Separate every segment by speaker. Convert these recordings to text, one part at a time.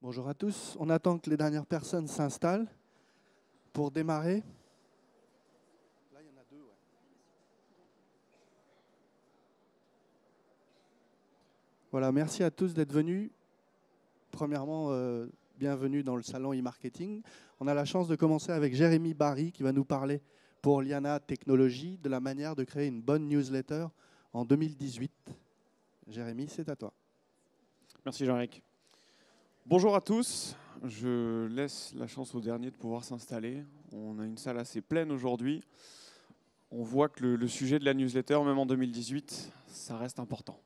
Speaker 1: Bonjour à tous. On attend que les dernières personnes s'installent pour démarrer. Là, il y en a deux. Ouais. Voilà, merci à tous d'être venus. Premièrement, bienvenue dans le salon e-marketing. On a la chance de commencer avec Jérémy Barry qui va nous parler pour Liana Technologies de la manière de créer une bonne newsletter en 2018. Jérémy, c'est à toi.
Speaker 2: Merci Jean-Eric. Bonjour à tous, je laisse la chance au dernier de pouvoir s'installer. On a une salle assez pleine aujourd'hui. On voit que le sujet de la newsletter, même en 2018, ça reste important.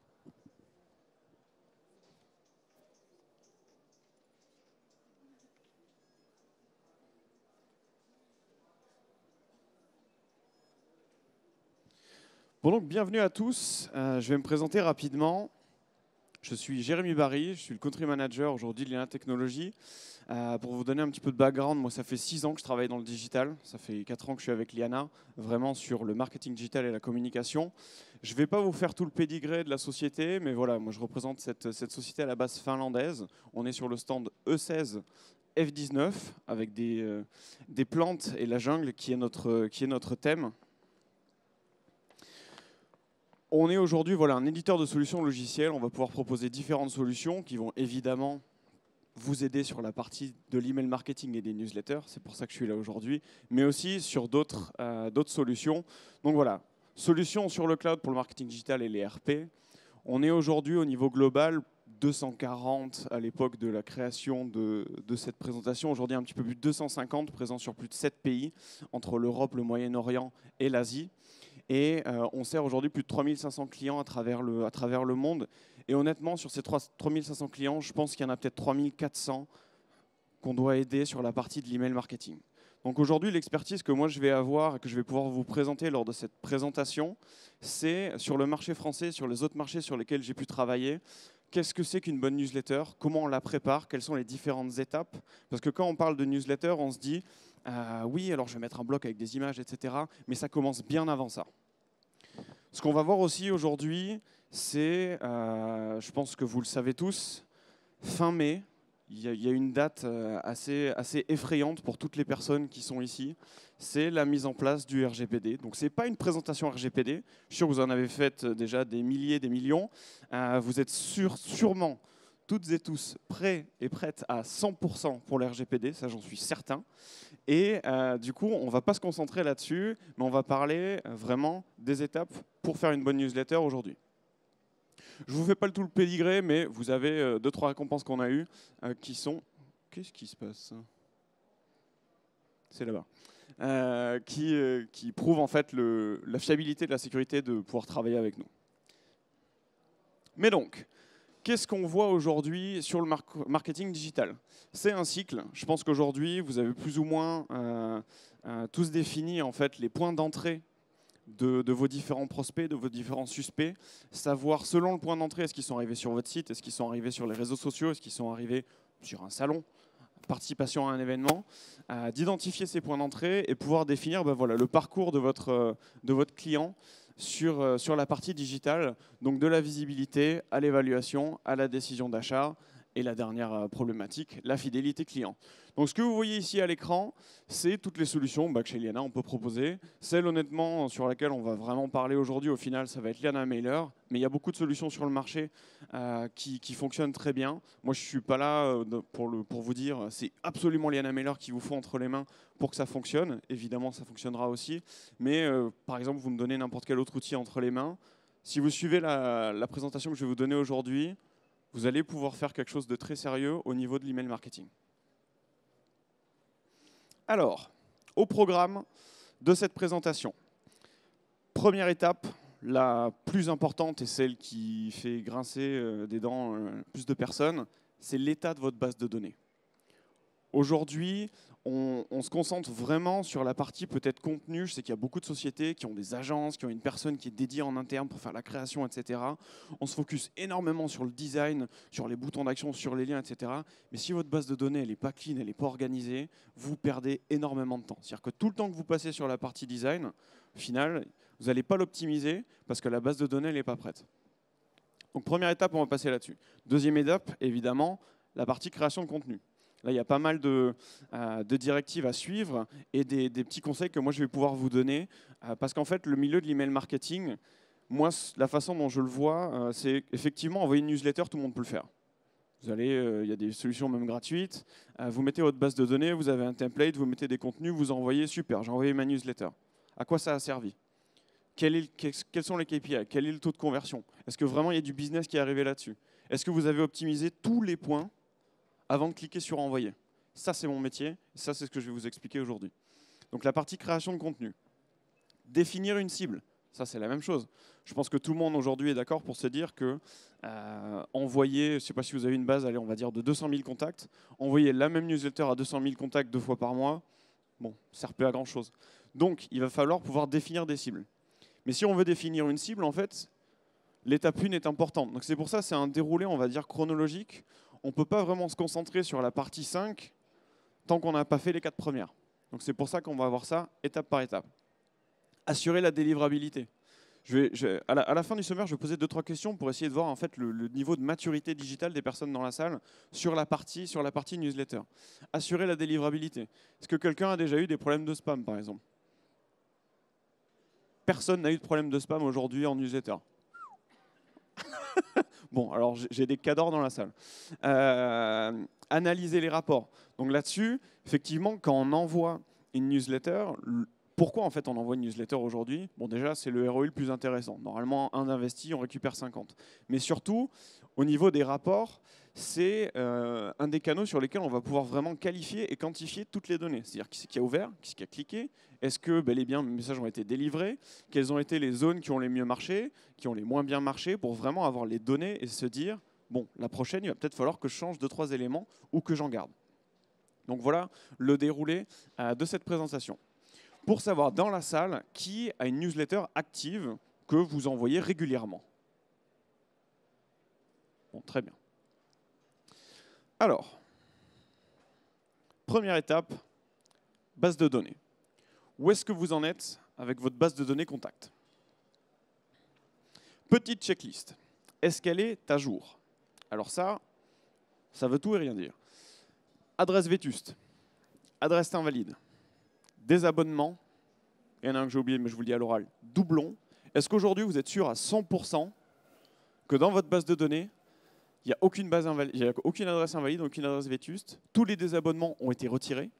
Speaker 2: Bon, donc bienvenue à tous. Je vais me présenter rapidement. Je suis Jérémy Barry, je suis le country manager aujourd'hui de Liana Technologies. Pour vous donner un petit peu de background, moi ça fait 6 ans que je travaille dans le digital, ça fait 4 ans que je suis avec Liana, vraiment sur le marketing digital et la communication. Je ne vais pas vous faire tout le pédigré de la société, mais voilà, moi je représente cette société à la base finlandaise. On est sur le stand E16 F19 avec des plantes et la jungle qui est notre thème. On est aujourd'hui un éditeur de solutions logicielles. On va pouvoir proposer différentes solutions qui vont évidemment vous aider sur la partie de l'email marketing et des newsletters. C'est pour ça que je suis là aujourd'hui, mais aussi sur d'autres solutions. Donc voilà, solutions sur le cloud pour le marketing digital et les RP. On est aujourd'hui au niveau global 240 à l'époque de la création de cette présentation. Aujourd'hui un petit peu plus de 250, présents sur plus de 7 pays, entre l'Europe, le Moyen-Orient et l'Asie. Et on sert aujourd'hui plus de 3500 clients à travers le monde. Et honnêtement, sur ces 3500 clients, je pense qu'il y en a peut-être 3400 qu'on doit aider sur la partie de l'email marketing. Donc aujourd'hui, l'expertise que moi je vais avoir et que je vais pouvoir vous présenter lors de cette présentation, c'est sur le marché français, sur les autres marchés sur lesquels j'ai pu travailler. Qu'est-ce que c'est qu'une bonne newsletter? Comment on la prépare? Quelles sont les différentes étapes? Parce que quand on parle de newsletter, on se dit oui, alors je vais mettre un bloc avec des images, etc. Mais ça commence bien avant ça. Ce qu'on va voir aussi aujourd'hui, c'est, je pense que vous le savez tous, fin mai, il y a une date assez effrayante pour toutes les personnes qui sont ici. C'est la mise en place du RGPD. Donc ce n'est pas une présentation RGPD. Je suis sûr que vous en avez fait déjà des milliers, des millions. Vous êtes sûrement toutes et tous prêts et prêtes à 100% pour le RGPD, ça j'en suis certain. Et du coup, on ne va pas se concentrer là-dessus, mais on va parler vraiment des étapes pour faire une bonne newsletter aujourd'hui. Je ne vous fais pas tout le pédigré, mais vous avez 2-3 récompenses qu'on a eues qui sont... Qu'est-ce qui se passe? C'est là-bas. Qui prouvent en fait la fiabilité de la sécurité de pouvoir travailler avec nous. Mais donc, qu'est-ce qu'on voit aujourd'hui sur le marketing digital? C'est un cycle. Je pense qu'aujourd'hui, vous avez plus ou moins tous défini en fait, les points d'entrée de vos différents prospects, de vos différents suspects. Savoir selon le point d'entrée, est-ce qu'ils sont arrivés sur votre site, est-ce qu'ils sont arrivés sur les réseaux sociaux, est-ce qu'ils sont arrivés sur un salon, participation à un événement, d'identifier ces points d'entrée et pouvoir définir le parcours de votre client sur la partie digitale, donc de la visibilité à l'évaluation, à la décision d'achat et la dernière problématique, la fidélité client. Donc ce que vous voyez ici à l'écran, c'est toutes les solutions que chez Liana on peut proposer. Celle honnêtement sur laquelle on va vraiment parler aujourd'hui, au final, ça va être Liana Mailer, mais il y a beaucoup de solutions sur le marché qui fonctionnent très bien. Moi je ne suis pas là pour vous dire c'est absolument Liana Mailer qu'il vous faut entre les mains pour que ça fonctionne. Évidemment ça fonctionnera aussi, mais par exemple vous me donnez n'importe quel autre outil entre les mains. Si vous suivez la présentation que je vais vous donner aujourd'hui, vous allez pouvoir faire quelque chose de très sérieux au niveau de l'email marketing. Alors, au programme de cette présentation, première étape, la plus importante et celle qui fait grincer des dents plus de personnes, c'est l'état de votre base de données. Aujourd'hui, on se concentre vraiment sur la partie peut-être contenu. Je sais qu'il y a beaucoup de sociétés qui ont des agences, qui ont une personne qui est dédiée en interne pour faire la création, etc. On se focus énormément sur le design, sur les boutons d'action, sur les liens, etc. Mais si votre base de données n'est pas clean, elle n'est pas organisée, vous perdez énormément de temps. C'est-à-dire que tout le temps que vous passez sur la partie design, au final, vous n'allez pas l'optimiser parce que la base de données n'est pas prête. Donc première étape, on va passer là-dessus. Deuxième étape, évidemment, la partie création de contenu. Là, il y a pas mal de directives à suivre et des petits conseils que moi, je vais pouvoir vous donner. Parce qu'en fait, le milieu de l'email marketing, moi, la façon dont je le vois, c'est effectivement envoyer une newsletter, tout le monde peut le faire. Vous allez, il y a des solutions même gratuites. Vous mettez votre base de données, vous avez un template, vous mettez des contenus, vous envoyez, super, j'ai envoyé ma newsletter. À quoi ça a servi? Quels sont les KPI? Quel est le taux de conversion? Est-ce que vraiment il y a du business qui est arrivé là-dessus? Est-ce que vous avez optimisé tous les points avant de cliquer sur envoyer? Ça, c'est mon métier. Ça, c'est ce que je vais vous expliquer aujourd'hui. Donc la partie création de contenu. Définir une cible. Ça, c'est la même chose. Je pense que tout le monde aujourd'hui est d'accord pour se dire que envoyer, je ne sais pas si vous avez une base, allez, on va dire de 200 000 contacts, envoyer la même newsletter à 200 000 contacts 2 fois par mois, bon, ça ne sert plus à grand-chose. Donc, il va falloir pouvoir définir des cibles. Mais si on veut définir une cible, en fait, l'étape 1 est importante. Donc c'est pour ça, c'est un déroulé, on va dire, chronologique. On ne peut pas vraiment se concentrer sur la partie 5 tant qu'on n'a pas fait les 4 premières. Donc c'est pour ça qu'on va voir ça étape par étape. Assurer la délivrabilité. À la fin du sommaire, je vais poser 2-3 questions pour essayer de voir en fait, le niveau de maturité digitale des personnes dans la salle sur la partie newsletter. Assurer la délivrabilité. Est-ce que quelqu'un a déjà eu des problèmes de spam, par exemple? Personne n'a eu de problème de spam aujourd'hui en newsletter. Bon, alors j'ai des cadors dans la salle. Analyser les rapports. Donc là-dessus, effectivement, quand on envoie une newsletter, pourquoi en fait on envoie une newsletter aujourd'hui? Bon, déjà, c'est le ROI le plus intéressant. Normalement, un investi, on récupère 50. Mais surtout, au niveau des rapports, c'est un des canaux sur lesquels on va pouvoir vraiment qualifier et quantifier toutes les données. C'est-à-dire qui c'est qui a ouvert, qui c'est qui a cliqué, est-ce que bel et bien mes messages ont été délivrés, quelles ont été les zones qui ont les mieux marché, qui ont les moins bien marché, pour vraiment avoir les données et se dire, bon, la prochaine, il va peut-être falloir que je change 2-3 éléments ou que j'en garde. Donc voilà le déroulé de cette présentation. Pour savoir dans la salle qui a une newsletter active que vous envoyez régulièrement. Bon, très bien. Alors, première étape, base de données. Où est-ce que vous en êtes avec votre base de données contact? Petite checklist. Est-ce qu'elle est à jour? Alors ça veut tout et rien dire. Adresse vétuste, adresse invalide, désabonnement, il y en a un que j'ai oublié mais je vous le dis à l'oral, doublon. Est-ce qu'aujourd'hui vous êtes sûr à 100% que dans votre base de données, il n'y a aucune adresse invalide, aucune adresse vétuste, tous les désabonnements ont été retirés et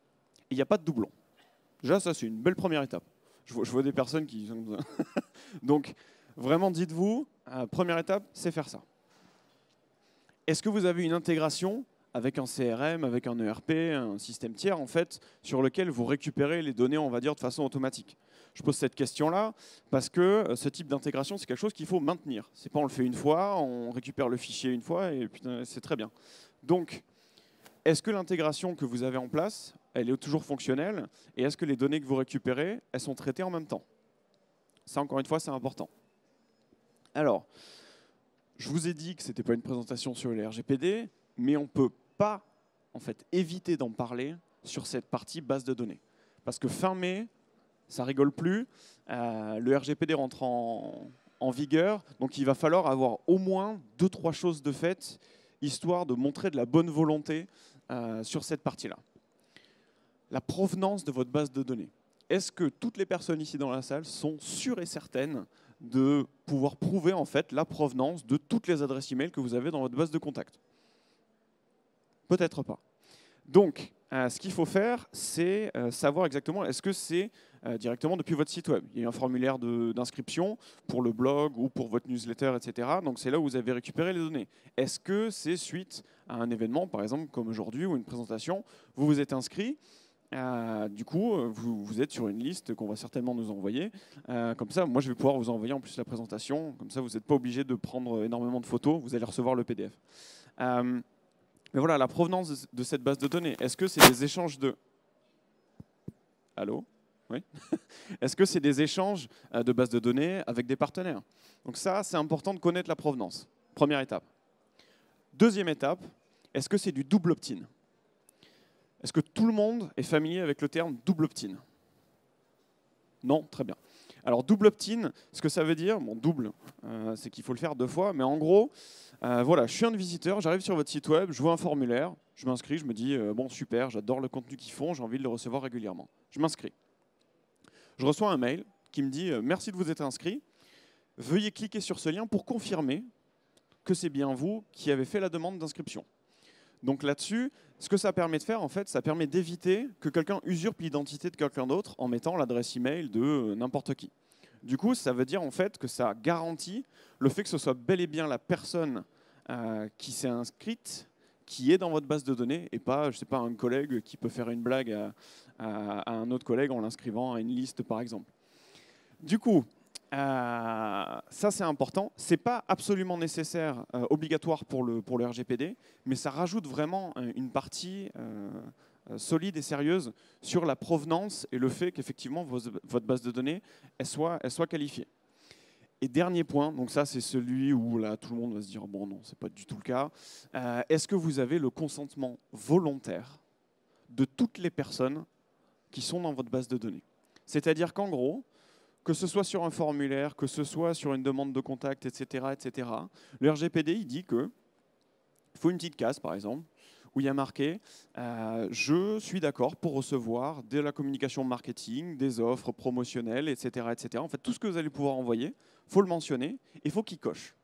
Speaker 2: il n'y a pas de doublon? Déjà, ça, c'est une belle première étape. Je vois des personnes qui... Donc, vraiment, dites-vous, première étape, c'est faire ça. Est-ce que vous avez une intégration avec un CRM, avec un ERP, un système tiers, en fait, sur lequel vous récupérez les données, on va dire, de façon automatique? Je pose cette question-là parce que ce type d'intégration, c'est quelque chose qu'il faut maintenir. C'est pas on le fait une fois, on récupère le fichier une fois et puis c'est très bien. Donc, est-ce que l'intégration que vous avez en place, elle est toujours fonctionnelle? Et est-ce que les données que vous récupérez, elles sont traitées en même temps? Ça, encore une fois, c'est important. Alors, je vous ai dit que ce n'était pas une présentation sur le RGPD, mais on ne peut pas en fait, éviter d'en parler sur cette partie base de données. Parce que fin mai, ça rigole plus, le RGPD rentre en vigueur, donc il va falloir avoir au moins 2-3 choses de fait, histoire de montrer de la bonne volonté sur cette partie-là. La provenance de votre base de données. Est-ce que toutes les personnes ici dans la salle sont sûres et certaines de pouvoir prouver en fait la provenance de toutes les adresses email que vous avez dans votre base de contact? Peut-être pas. Donc, ce qu'il faut faire, c'est savoir exactement est-ce que c'est directement depuis votre site web. Il y a un formulaire d'inscription pour le blog ou pour votre newsletter, etc. Donc, c'est là où vous avez récupéré les données. Est-ce que c'est suite à un événement, par exemple, comme aujourd'hui, ou une présentation, vous vous êtes inscrit, du coup, vous êtes sur une liste qu'on va certainement nous envoyer. Comme ça, moi, je vais pouvoir vous envoyer en plus la présentation. Comme ça, vous n'êtes pas obligé de prendre énormément de photos. Vous allez recevoir le PDF. Mais voilà, la provenance de cette base de données. Est-ce que c'est des échanges de... Allô? Oui. Est-ce que c'est des échanges de bases de données avec des partenaires? Donc ça, c'est important de connaître la provenance. Première étape. Deuxième étape, est-ce que c'est du double opt-in? Est-ce que tout le monde est familier avec le terme double opt-in? Non? Très bien. Alors double opt-in, ce que ça veut dire, bon double, c'est qu'il faut le faire 2 fois, mais en gros, voilà, je suis un visiteur, j'arrive sur votre site web, je vois un formulaire, je m'inscris, je me dis bon super, j'adore le contenu qu'ils font, j'ai envie de le recevoir régulièrement. Je m'inscris. Je reçois un mail qui me dit merci de vous être inscrit, veuillez cliquer sur ce lien pour confirmer que c'est bien vous qui avez fait la demande d'inscription. Donc là-dessus, ce que ça permet de faire, en fait, ça permet d'éviter que quelqu'un usurpe l'identité de quelqu'un d'autre en mettant l'adresse email de n'importe qui. Du coup, ça veut dire en fait que ça garantit le fait que ce soit bel et bien la personne qui s'est inscrite qui est dans votre base de données et pas, je sais pas, un collègue qui peut faire une blague à un autre collègue en l'inscrivant à une liste, par exemple. Du coup, ça c'est important. C'est pas absolument nécessaire, obligatoire pour le RGPD, mais ça rajoute vraiment une partie solide et sérieuse sur la provenance et le fait qu'effectivement votre base de données elle soit qualifiée. Et dernier point, donc ça c'est celui où là tout le monde va se dire bon non, c'est pas du tout le cas. Est-ce que vous avez le consentement volontaire de toutes les personnes qui sont dans votre base de données? C'est-à-dire qu'en gros, que ce soit sur un formulaire, que ce soit sur une demande de contact, etc., le RGPD il dit qu'il faut une petite case par exemple où il y a marqué je suis d'accord pour recevoir de la communication marketing, des offres promotionnelles, etc. En fait, tout ce que vous allez pouvoir envoyer, il faut le mentionner et il faut qu'il coche.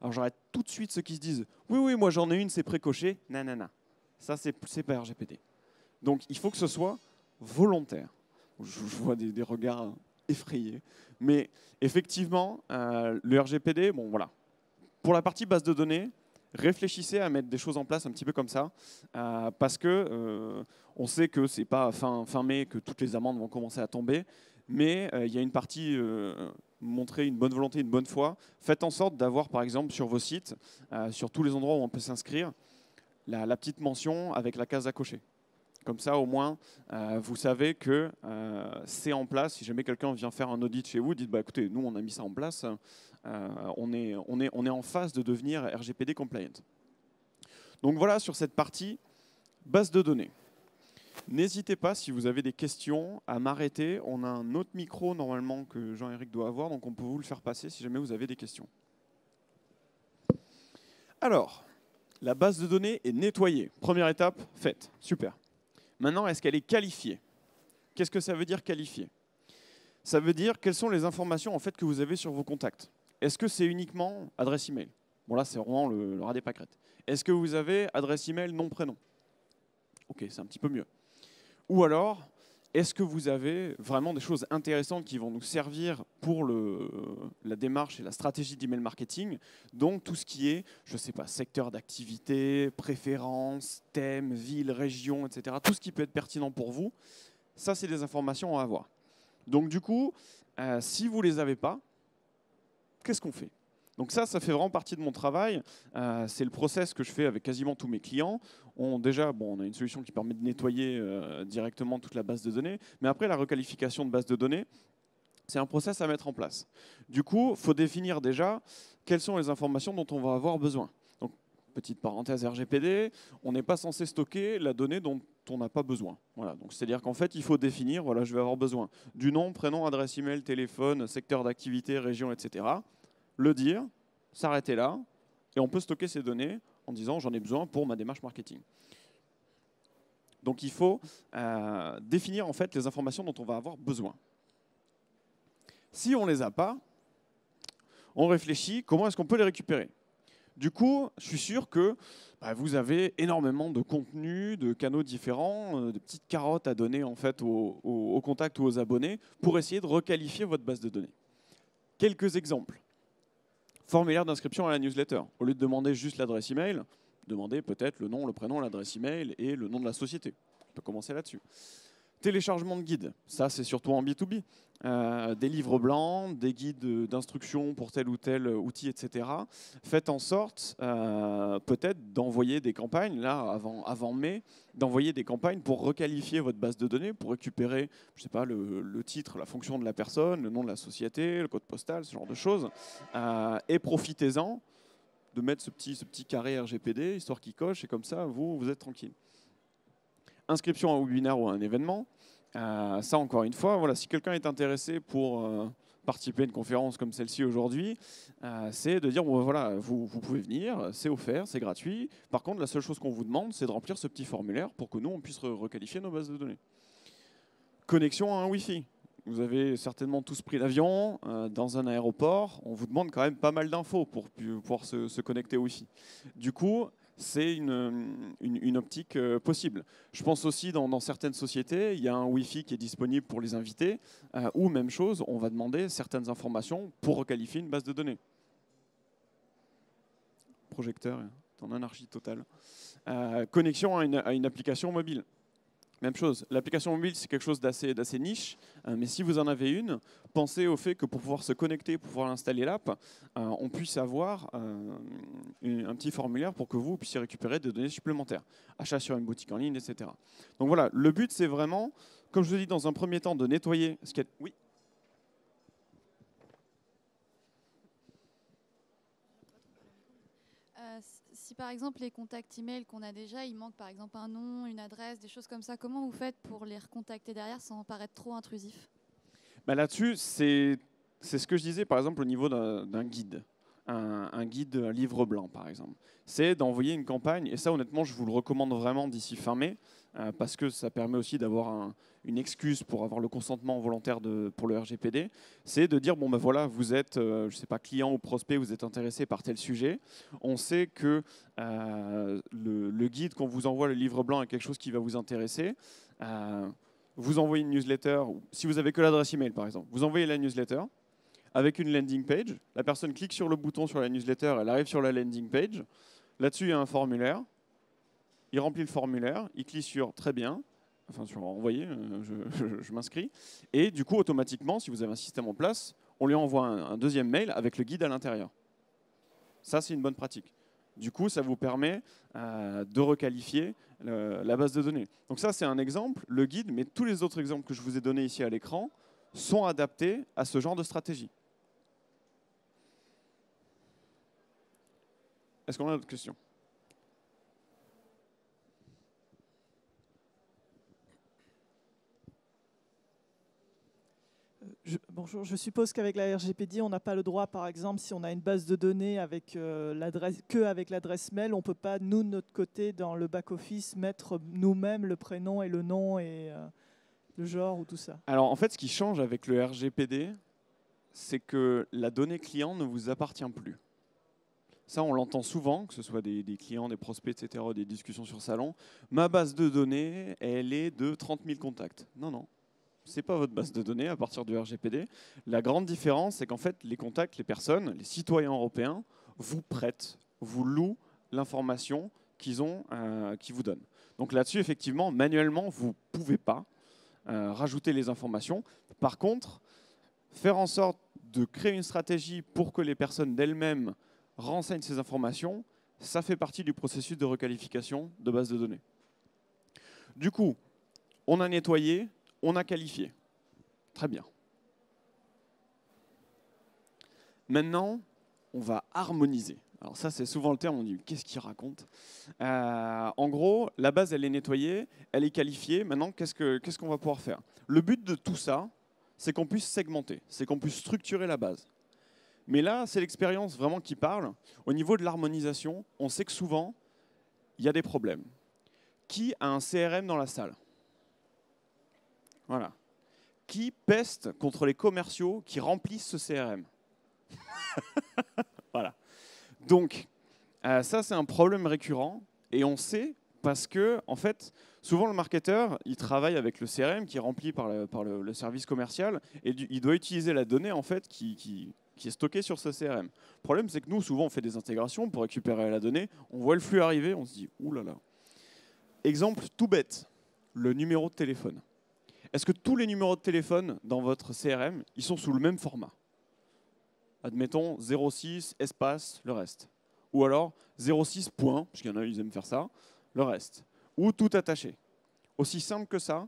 Speaker 2: Alors j'arrête tout de suite ceux qui se disent oui, moi j'en ai une, c'est précoché. Nanana. Ça, c'est pas RGPD. Donc il faut que ce soit volontaire. Je vois des regards effrayés. Mais effectivement, le RGPD, bon voilà. Pour la partie base de données, réfléchissez à mettre des choses en place un petit peu comme ça, parce que on sait que c'est pas fin mai que toutes les amendes vont commencer à tomber, mais il y a une partie montrer une bonne volonté, une bonne foi. Faites en sorte d'avoir, par exemple, sur vos sites, sur tous les endroits où on peut s'inscrire, la petite mention avec la case à cocher. Comme ça, au moins, vous savez que c'est en place. Si jamais quelqu'un vient faire un audit chez vous, dites bah, écoutez, nous, on a mis ça en place. On est en phase de devenir RGPD compliant. Donc voilà sur cette partie base de données. N'hésitez pas, si vous avez des questions, à m'arrêter. On a un autre micro, normalement, que Jean-Éric doit avoir, donc on peut vous le faire passer si jamais vous avez des questions. Alors, la base de données est nettoyée. Première étape, faite. Super. Maintenant, est-ce qu'elle est qualifiée? Qu'est-ce que ça veut dire qualifiée? Ça veut dire quelles sont les informations en fait, que vous avez sur vos contacts. Est-ce que c'est uniquement adresse email? Bon là, c'est vraiment le ras des pâquerettes. Est-ce que vous avez adresse email, nom, prénom? Ok, c'est un petit peu mieux. Ou alors, est-ce que vous avez vraiment des choses intéressantes qui vont nous servir pour la démarche et la stratégie d'email marketing? Donc tout ce qui est, je ne sais pas, secteur d'activité, préférences, thème, ville, région, etc. Tout ce qui peut être pertinent pour vous, ça c'est des informations à avoir. Donc du coup, si vous ne les avez pas, qu'est-ce qu'on fait? Donc ça fait vraiment partie de mon travail. C'est le process que je fais avec quasiment tous mes clients. On a une solution qui permet de nettoyer directement toute la base de données. Mais après, la requalification de base de données, c'est un process à mettre en place. Du coup, il faut définir déjà quelles sont les informations dont on va avoir besoin. Donc, petite parenthèse RGPD, on n'est pas censé stocker la donnée dont on n'a pas besoin. Voilà. Donc, c'est-à-dire qu'en fait, il faut définir, voilà, je vais avoir besoin du nom, prénom, adresse email, téléphone, secteur d'activité, région, etc. Le dire, s'arrêter là, et on peut stocker ces données en disant j'en ai besoin pour ma démarche marketing. Donc il faut définir en fait les informations dont on va avoir besoin. Si on ne les a pas, on réfléchit comment est-ce qu'on peut les récupérer. Du coup, je suis sûr que vous avez énormément de contenus, de canaux différents, de petites carottes à donner en fait aux contacts ou aux abonnés pour essayer de requalifier votre base de données. Quelques exemples. Formulaire d'inscription à la newsletter. Au lieu de demander juste l'adresse email, demandez peut-être le nom, le prénom, l'adresse email et le nom de la société. On peut commencer là-dessus. Téléchargement de guides, ça c'est surtout en B2B. Des livres blancs, des guides d'instruction pour tel ou tel outil, etc. Faites en sorte peut-être d'envoyer des campagnes, là avant mai, d'envoyer des campagnes pour requalifier votre base de données, pour récupérer, je sais pas, le titre, la fonction de la personne, le nom de la société, le code postal, ce genre de choses. Et profitez-en de mettre ce petit carré RGPD, histoire qu'il coche, et comme ça, vous êtes tranquille. Inscription à un webinaire ou à un événement. Ça, encore une fois, voilà, si quelqu'un est intéressé pour participer à une conférence comme celle-ci aujourd'hui, c'est de dire, bon, voilà, vous pouvez venir, c'est offert, c'est gratuit. Par contre, la seule chose qu'on vous demande, c'est de remplir ce petit formulaire pour que nous, on puisse requalifier nos bases de données. Connexion à un Wi-Fi. Vous avez certainement tous pris l'avion dans un aéroport. On vous demande quand même pas mal d'infos pour pouvoir se connecter au Wi-Fi. Du coup, c'est une optique possible. Je pense aussi dans certaines sociétés, il y a un Wi-Fi qui est disponible pour les invités, ou même chose, on va demander certaines informations pour requalifier une base de données. Projecteur, en anarchie totale. Connexion à une application mobile. Même chose, l'application mobile, c'est quelque chose d'assez niche, mais si vous en avez une, pensez au fait que pour pouvoir se connecter, pour pouvoir installer l'app, on puisse avoir un petit formulaire pour que vous puissiez récupérer des données supplémentaires. Achat sur une boutique en ligne, etc. Donc voilà, le but, c'est vraiment, comme je vous dis, dans un premier temps, de nettoyer ce qu'il y a... Oui.
Speaker 3: Si par exemple les contacts email qu'on a déjà, il manque par exemple un nom, une adresse, des choses comme ça, comment vous faites pour les recontacter derrière sans paraître trop intrusif?
Speaker 2: Bah là-dessus, c'est ce que je disais par exemple au niveau d'un guide. Un guide, un livre blanc par exemple. C'est d'envoyer une campagne, et ça honnêtement je vous le recommande vraiment d'ici fin mai, parce que ça permet aussi d'avoir une excuse pour avoir le consentement volontaire pour le RGPD, c'est de dire, bon ben voilà, vous êtes, je sais pas, client ou prospect, vous êtes intéressé par tel sujet, on sait que le guide qu'on vous envoie, le livre blanc, est quelque chose qui va vous intéresser, vous envoyez une newsletter, si vous avez que l'adresse email par exemple, vous envoyez la newsletter, avec une landing page, la personne clique sur le bouton sur la newsletter, elle arrive sur la landing page, là-dessus il y a un formulaire, il remplit le formulaire, il clique sur très bien, enfin sur envoyer, je m'inscris, et du coup automatiquement, si vous avez un système en place, on lui envoie un deuxième mail avec le guide à l'intérieur. Ça c'est une bonne pratique. Du coup, ça vous permet de requalifier la base de données. Donc ça c'est un exemple, le guide, mais tous les autres exemples que je vous ai donnés ici à l'écran sont adaptés à ce genre de stratégie. Est-ce qu'on a d'autres questions?
Speaker 4: Bonjour, je suppose qu'avec la RGPD, on n'a pas le droit, par exemple, si on a une base de données avec avec l'adresse mail, on ne peut pas, nous, de notre côté, dans le back-office, mettre nous-mêmes le prénom et le nom et le genre ou tout ça.
Speaker 2: Alors en fait, ce qui change avec le RGPD, c'est que la donnée client ne vous appartient plus. Ça, on l'entend souvent, que ce soit des clients, des prospects, etc., des discussions sur salon. Ma base de données, elle est de 30 000 contacts. Non, non. Ce n'est pas votre base de données à partir du RGPD. La grande différence, c'est qu'en fait, les contacts, les personnes, les citoyens européens, vous prêtent, vous louent l'information qu'ils vous donnent. Donc là-dessus, effectivement, manuellement, vous ne pouvez pas rajouter les informations. Par contre, faire en sorte de créer une stratégie pour que les personnes d'elles-mêmes renseignent ces informations, ça fait partie du processus de requalification de base de données. Du coup, on a nettoyé, on a qualifié. Très bien. Maintenant, on va harmoniser. Alors ça, c'est souvent le terme, on dit qu'est-ce qu'il raconte? En gros, la base, elle est nettoyée, elle est qualifiée. Maintenant, qu'est-ce qu'on va pouvoir faire? Le but de tout ça, c'est qu'on puisse segmenter, c'est qu'on puisse structurer la base. Mais là, c'est l'expérience vraiment qui parle. Au niveau de l'harmonisation, on sait que souvent, il y a des problèmes. Qui a un CRM dans la salle? Voilà. Qui peste contre les commerciaux qui remplissent ce CRM? Voilà. Donc, ça, c'est un problème récurrent. Et on sait parce que, en fait, souvent, le marketeur, il travaille avec le CRM qui est rempli par le service commercial. Et il doit utiliser la donnée, en fait, qui est stockée sur ce CRM. Le problème, c'est que nous, souvent, on fait des intégrations pour récupérer la donnée. On voit le flux arriver, on se dit « Ouh là là ». Exemple tout bête, le numéro de téléphone. Est-ce que tous les numéros de téléphone dans votre CRM, ils sont sous le même format? Admettons 06, espace, le reste. Ou alors 06 point, parce qu'il y en a, ils aiment faire ça, le reste. Ou tout attaché. Aussi simple que ça,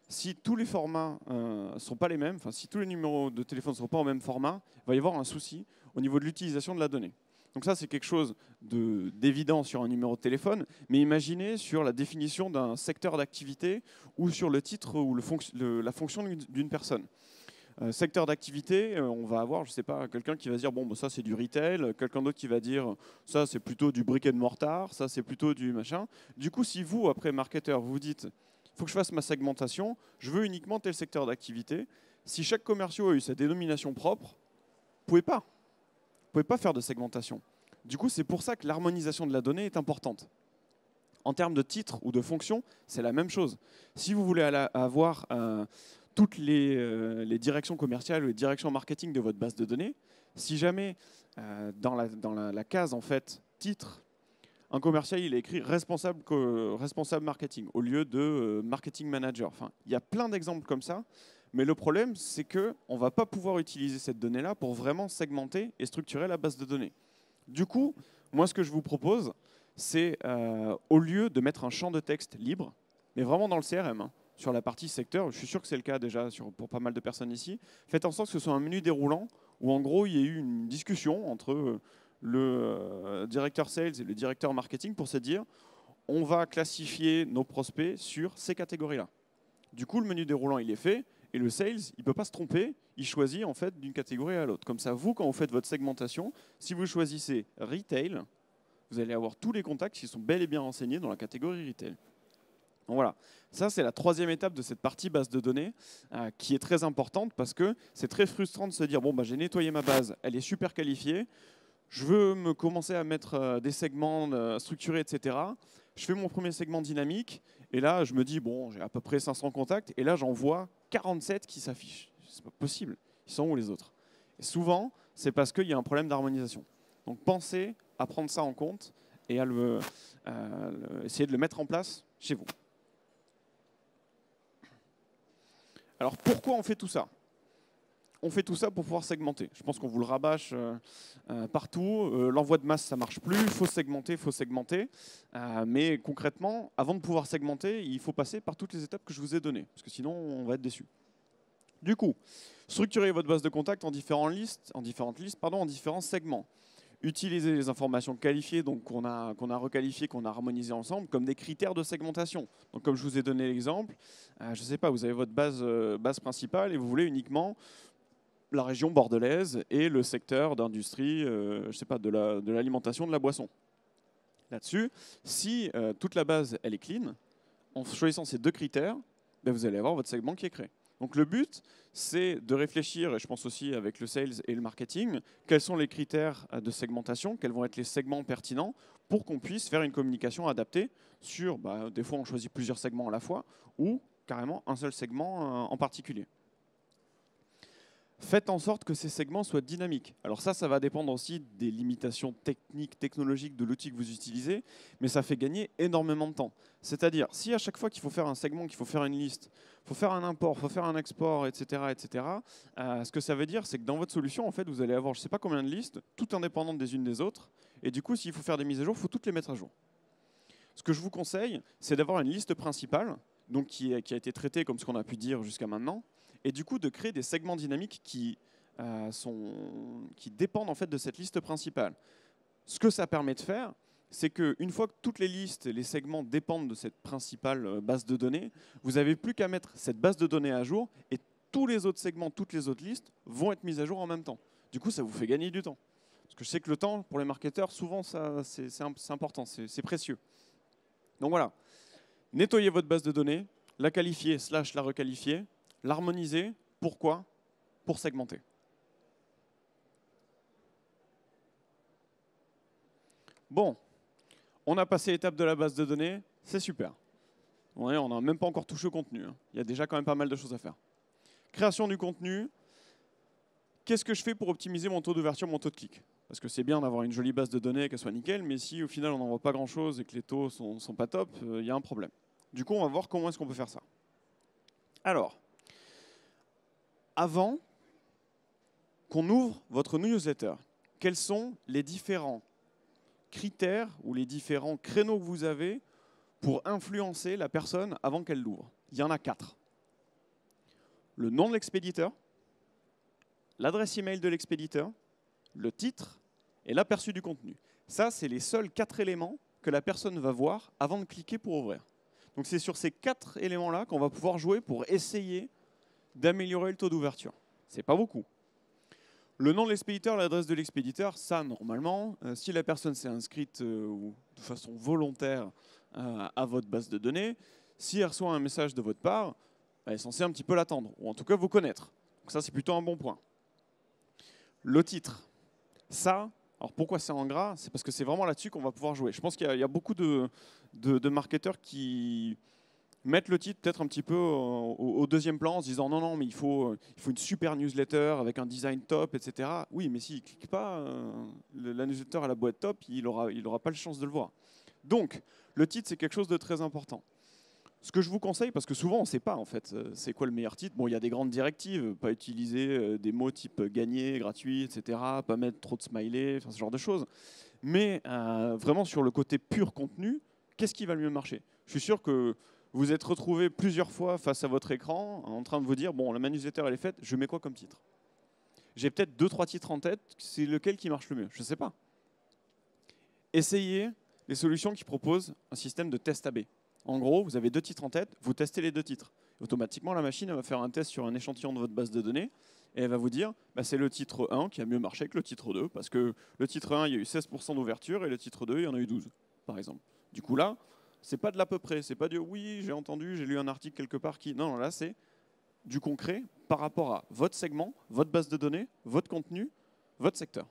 Speaker 2: si tous les formats ne sont pas les mêmes, enfin si tous les numéros de téléphone ne sont pas au même format, il va y avoir un souci au niveau de l'utilisation de la donnée. Donc ça, c'est quelque chose d'évident sur un numéro de téléphone, mais imaginez sur la définition d'un secteur d'activité ou sur le titre ou la fonction d'une personne. Secteur d'activité, on va avoir, je sais pas, quelqu'un qui va dire bon, bah, ça c'est du retail, quelqu'un d'autre qui va dire ça c'est plutôt du brick and mortar, ça c'est plutôt du machin. Du coup, si vous, après marketeur, vous vous dites il faut que je fasse ma segmentation, je veux uniquement tel secteur d'activité, si chaque commercial a eu sa dénomination propre, vous ne pouvez pas faire de segmentation. Du coup, c'est pour ça que l'harmonisation de la donnée est importante. En termes de titre ou de fonction, c'est la même chose. Si vous voulez avoir toutes les directions commerciales ou les directions marketing de votre base de données, si jamais dans la case en fait titre, un commercial il a écrit responsable marketing au lieu de marketing manager. Enfin, il y a plein d'exemples comme ça, mais le problème c'est qu'on ne va pas pouvoir utiliser cette donnée-là pour vraiment segmenter et structurer la base de données. Du coup, moi ce que je vous propose, c'est au lieu de mettre un champ de texte libre, mais vraiment dans le CRM, hein, sur la partie secteur, je suis sûr que c'est le cas déjà pour pas mal de personnes ici, faites en sorte que ce soit un menu déroulant où en gros il y ait eu une discussion entre le directeur sales et le directeur marketing pour se dire on va classifier nos prospects sur ces catégories-là. Du coup, le menu déroulant il est fait et le sales il ne peut pas se tromper, il choisit en fait d'une catégorie à l'autre. Comme ça, vous, quand vous faites votre segmentation, si vous choisissez retail, vous allez avoir tous les contacts qui sont bel et bien renseignés dans la catégorie retail. Donc voilà, ça c'est la troisième étape de cette partie base de données qui est très importante parce que c'est très frustrant de se dire bon, bah, j'ai nettoyé ma base, elle est super qualifiée, je veux me commencer à mettre des segments structurés, etc. Je fais mon premier segment dynamique et là je me dis bon, j'ai à peu près 500 contacts et là j'en vois 47 qui s'affichent. C'est pas possible, ils sont où les autres? Et souvent, c'est parce qu'il y a un problème d'harmonisation. Donc pensez à prendre ça en compte et à essayer de le mettre en place chez vous. Alors pourquoi on fait tout ça? On fait tout ça pour pouvoir segmenter. Je pense qu'on vous le rabâche partout. L'envoi de masse, ça ne marche plus. Il faut segmenter, il faut segmenter. Mais concrètement, avant de pouvoir segmenter, il faut passer par toutes les étapes que je vous ai données. Parce que sinon, on va être déçu. Du coup, structurez votre base de contact en différentes listes, en différents segments. Utilisez les informations qualifiées donc qu'on a requalifiées, qu'on a harmonisées ensemble, comme des critères de segmentation. Donc, comme je vous ai donné l'exemple, je ne sais pas, vous avez votre base principale et vous voulez uniquement la région bordelaise et le secteur d'industrie, je sais pas, de l'alimentation, de la boisson. Là-dessus, si toute la base elle est clean, en choisissant ces deux critères, ben, vous allez avoir votre segment qui est créé. Donc le but, c'est de réfléchir, et je pense aussi avec le sales et le marketing, quels sont les critères de segmentation, quels vont être les segments pertinents pour qu'on puisse faire une communication adaptée sur, des fois on choisit plusieurs segments à la fois, ou carrément un seul segment en particulier. Faites en sorte que ces segments soient dynamiques. Alors ça va dépendre aussi des limitations techniques, technologiques de l'outil que vous utilisez, mais ça fait gagner énormément de temps. C'est-à-dire, si à chaque fois qu'il faut faire un segment, qu'il faut faire une liste, il faut faire un import, il faut faire un export, etc., ce que ça veut dire, c'est que dans votre solution, en fait, vous allez avoir je ne sais pas combien de listes, toutes indépendantes des unes des autres, et du coup, s'il faut faire des mises à jour, il faut toutes les mettre à jour. Ce que je vous conseille, c'est d'avoir une liste principale, donc qui a été traitée comme ce qu'on a pu dire jusqu'à maintenant, et du coup de créer des segments dynamiques qui dépendent en fait de cette liste principale. Ce que ça permet de faire, c'est qu'une fois que toutes les listes et les segments dépendent de cette principale base de données, vous n'avez plus qu'à mettre cette base de données à jour et tous les autres segments, toutes les autres listes vont être mises à jour en même temps. Du coup, ça vous fait gagner du temps. Parce que je sais que le temps, pour les marketeurs, souvent, c'est important, c'est précieux. Donc voilà, nettoyez votre base de données, la qualifier / la requalifier, l'harmoniser. Pourquoi? Pour segmenter. Bon, on a passé l'étape de la base de données, c'est super. On n'a même pas encore touché au contenu. Il y a déjà quand même pas mal de choses à faire. Création du contenu. Qu'est-ce que je fais pour optimiser mon taux d'ouverture, mon taux de clic? Parce que c'est bien d'avoir une jolie base de données, qu'elle soit nickel, mais si au final on n'en voit pas grand-chose et que les taux sont pas top, il y a un problème. Du coup, on va voir comment est-ce qu'on peut faire ça. Alors, avant qu'on ouvre votre newsletter, quels sont les différents critères ou les différents créneaux que vous avez pour influencer la personne avant qu'elle l'ouvre? Il y en a 4. Le nom de l'expéditeur, l'adresse email de l'expéditeur, le titre et l'aperçu du contenu. Ça, c'est les seuls 4 éléments que la personne va voir avant de cliquer pour ouvrir. Donc c'est sur ces 4 éléments-là qu'on va pouvoir jouer pour essayer d'améliorer le taux d'ouverture. C'est pas beaucoup. Le nom de l'expéditeur, l'adresse de l'expéditeur, ça, normalement, si la personne s'est inscrite de façon volontaire à votre base de données, si elle reçoit un message de votre part, elle est censée un petit peu l'attendre, ou en tout cas vous connaître. Donc ça, c'est plutôt un bon point. Le titre, ça, alors pourquoi c'est en gras? C'est parce que c'est vraiment là-dessus qu'on va pouvoir jouer. Je pense qu'il y a beaucoup de marketeurs qui mettre le titre peut-être un petit peu au deuxième plan en se disant non, mais il faut une super newsletter avec un design top, etc. Oui, mais s'il ne clique pas, la newsletter à la boîte top, il n'aura pas la chance de le voir. Donc, le titre, c'est quelque chose de très important. Ce que je vous conseille, parce que souvent on ne sait pas en fait, c'est quoi le meilleur titre. Bon, il y a des grandes directives, pas utiliser des mots type gagné, gratuit, etc. Pas mettre trop de smiley, ce genre de choses. Mais vraiment sur le côté pur contenu, qu'est-ce qui va le mieux marcher? Je suis sûr que vous êtes retrouvé plusieurs fois face à votre écran en train de vous dire bon, la newsletter elle est faite, je mets quoi comme titre? J'ai peut-être 2-3 titres en tête, c'est lequel qui marche le mieux? Je ne sais pas. Essayez les solutions qui proposent un système de test AB. En gros, vous avez 2 titres en tête, vous testez les 2 titres. Automatiquement, la machine elle va faire un test sur un échantillon de votre base de données et elle va vous dire bah, c'est le titre 1 qui a mieux marché que le titre 2 parce que le titre 1, il y a eu 16% d'ouverture et le titre 2, il y en a eu 12, par exemple. Du coup, là, c'est pas de l'à peu près, c'est pas du oui, j'ai entendu, j'ai lu un article quelque part qui. Non, là, c'est du concret par rapport à votre segment, votre base de données, votre contenu, votre secteur.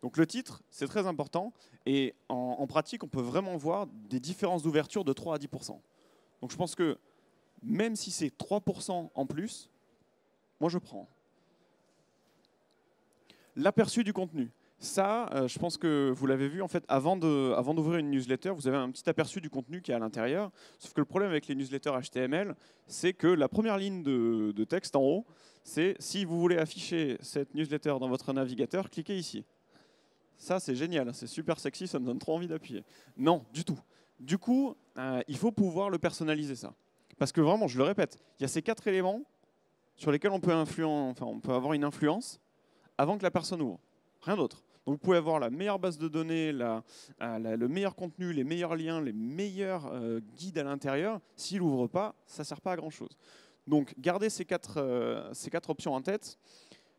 Speaker 2: Donc le titre, c'est très important et en pratique, on peut vraiment voir des différences d'ouverture de 3 à 10%. Donc je pense que même si c'est 3% en plus, moi je prends. L'aperçu du contenu. Ça, je pense que vous l'avez vu, en fait, avant d'ouvrir une newsletter, vous avez un petit aperçu du contenu qui est à l'intérieur. Sauf que le problème avec les newsletters HTML, c'est que la première ligne de texte en haut, c'est si vous voulez afficher cette newsletter dans votre navigateur, cliquez ici. Ça, c'est génial, c'est super sexy, ça me donne trop envie d'appuyer. Non, du tout. Du coup, il faut pouvoir le personnaliser, ça. Parce que vraiment, je le répète, il y a ces 4 éléments sur lesquels on peut avoir une influence avant que la personne ouvre. Rien d'autre. Donc vous pouvez avoir la meilleure base de données, le meilleur contenu, les meilleurs liens, les meilleurs guides à l'intérieur. S'il n'ouvre pas, ça ne sert pas à grand-chose. Donc gardez ces 4 options en tête.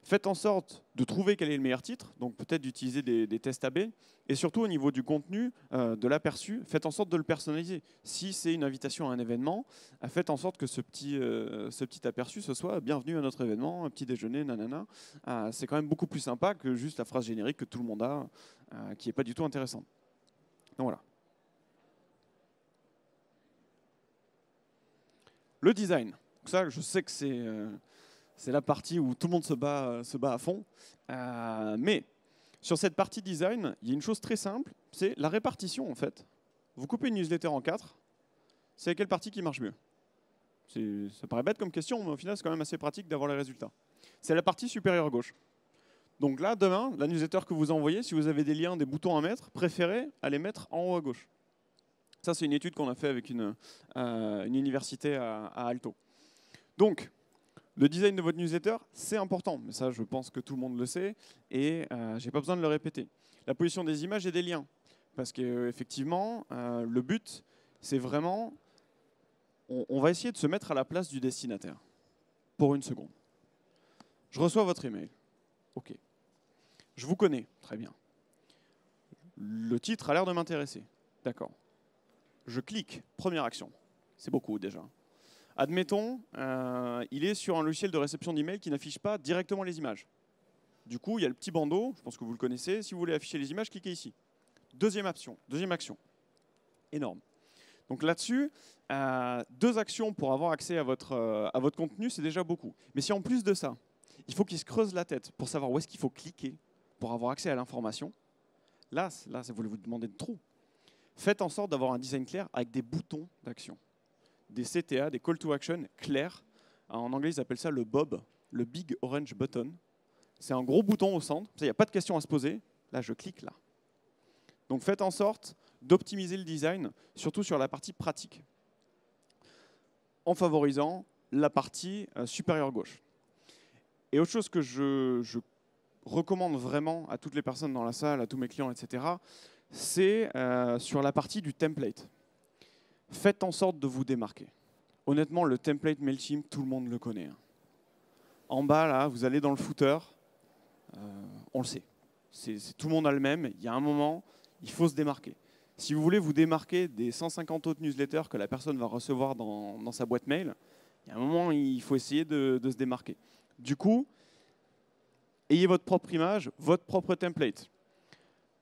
Speaker 2: Faites en sorte de trouver quel est le meilleur titre, donc peut-être d'utiliser des tests AB, et surtout au niveau du contenu, de l'aperçu, faites en sorte de le personnaliser. Si c'est une invitation à un événement, faites en sorte que ce petit aperçu, ce soit bienvenue à notre événement, un petit déjeuner, nanana. C'est quand même beaucoup plus sympa que juste la phrase générique que tout le monde a, qui n'est pas du tout intéressante. Donc voilà. Le design. Donc ça, je sais que c'est la partie où tout le monde se bat à fond. Mais sur cette partie design, il y a une chose très simple, c'est la répartition en fait. Vous coupez une newsletter en 4, c'est quelle partie qui marche mieux? Ça paraît bête comme question, mais au final c'est quand même assez pratique d'avoir les résultats. C'est la partie supérieure gauche. Donc là, demain, la newsletter que vous envoyez, si vous avez des liens, des boutons à mettre, préférez à les mettre en haut à gauche. Ça, c'est une étude qu'on a fait avec une université à Alto. Donc, le design de votre newsletter, c'est important, mais ça, je pense que tout le monde le sait, et je n'ai pas besoin de le répéter. La position des images et des liens, parce qu'effectivement, le but, c'est vraiment, on va essayer de se mettre à la place du destinataire, pour une seconde. Je reçois votre email. OK. Je vous connais, très bien. Le titre a l'air de m'intéresser. D'accord. Je clique, première action. C'est beaucoup déjà. Admettons, il est sur un logiciel de réception d'email qui n'affiche pas directement les images. Du coup, il y a le petit bandeau, je pense que vous le connaissez. Si vous voulez afficher les images, cliquez ici. Deuxième action. Énorme. Donc là-dessus, 2 actions pour avoir accès à votre contenu, c'est déjà beaucoup. Mais si en plus de ça, il faut qu'il se creuse la tête pour savoir où est-ce qu'il faut cliquer pour avoir accès à l'information, là vous vous demandez de trop. Faites en sorte d'avoir un design clair avec des boutons d'action. Des CTA, des call to action clairs. En anglais, ils appellent ça le BOB, le Big Orange Button. C'est un gros bouton au centre. Il n'y a pas de question à se poser. Là, je clique là. Donc faites en sorte d'optimiser le design, surtout sur la partie pratique, en favorisant la partie supérieure gauche. Et autre chose que je recommande vraiment à toutes les personnes dans la salle, à tous mes clients, etc., c'est sur la partie du template. Faites en sorte de vous démarquer. Honnêtement, le template MailChimp, tout le monde le connaît. En bas, là, vous allez dans le footer. On le sait. Tout le monde a le même. Il y a un moment, il faut se démarquer. Si vous voulez vous démarquer des 150 autres newsletters que la personne va recevoir dans sa boîte mail, il y a un moment, il faut essayer de se démarquer. Du coup, ayez votre propre image, votre propre template.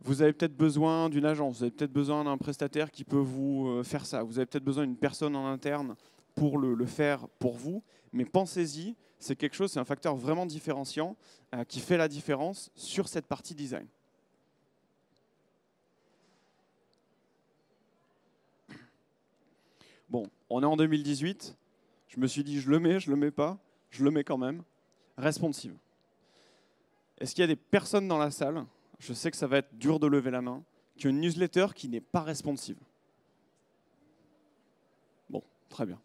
Speaker 2: Vous avez peut-être besoin d'une agence, vous avez peut-être besoin d'un prestataire qui peut vous faire ça. Vous avez peut-être besoin d'une personne en interne pour le faire pour vous. Mais pensez-y, c'est quelque chose, c'est un facteur vraiment différenciant qui fait la différence sur cette partie design. Bon, on est en 2018. Je me suis dit, je le mets pas, je le mets quand même. Responsive. Est-ce qu'il y a des personnes dans la salle, je sais que ça va être dur de lever la main, qui ont une newsletter qui n'est pas responsive? Bon, très bien.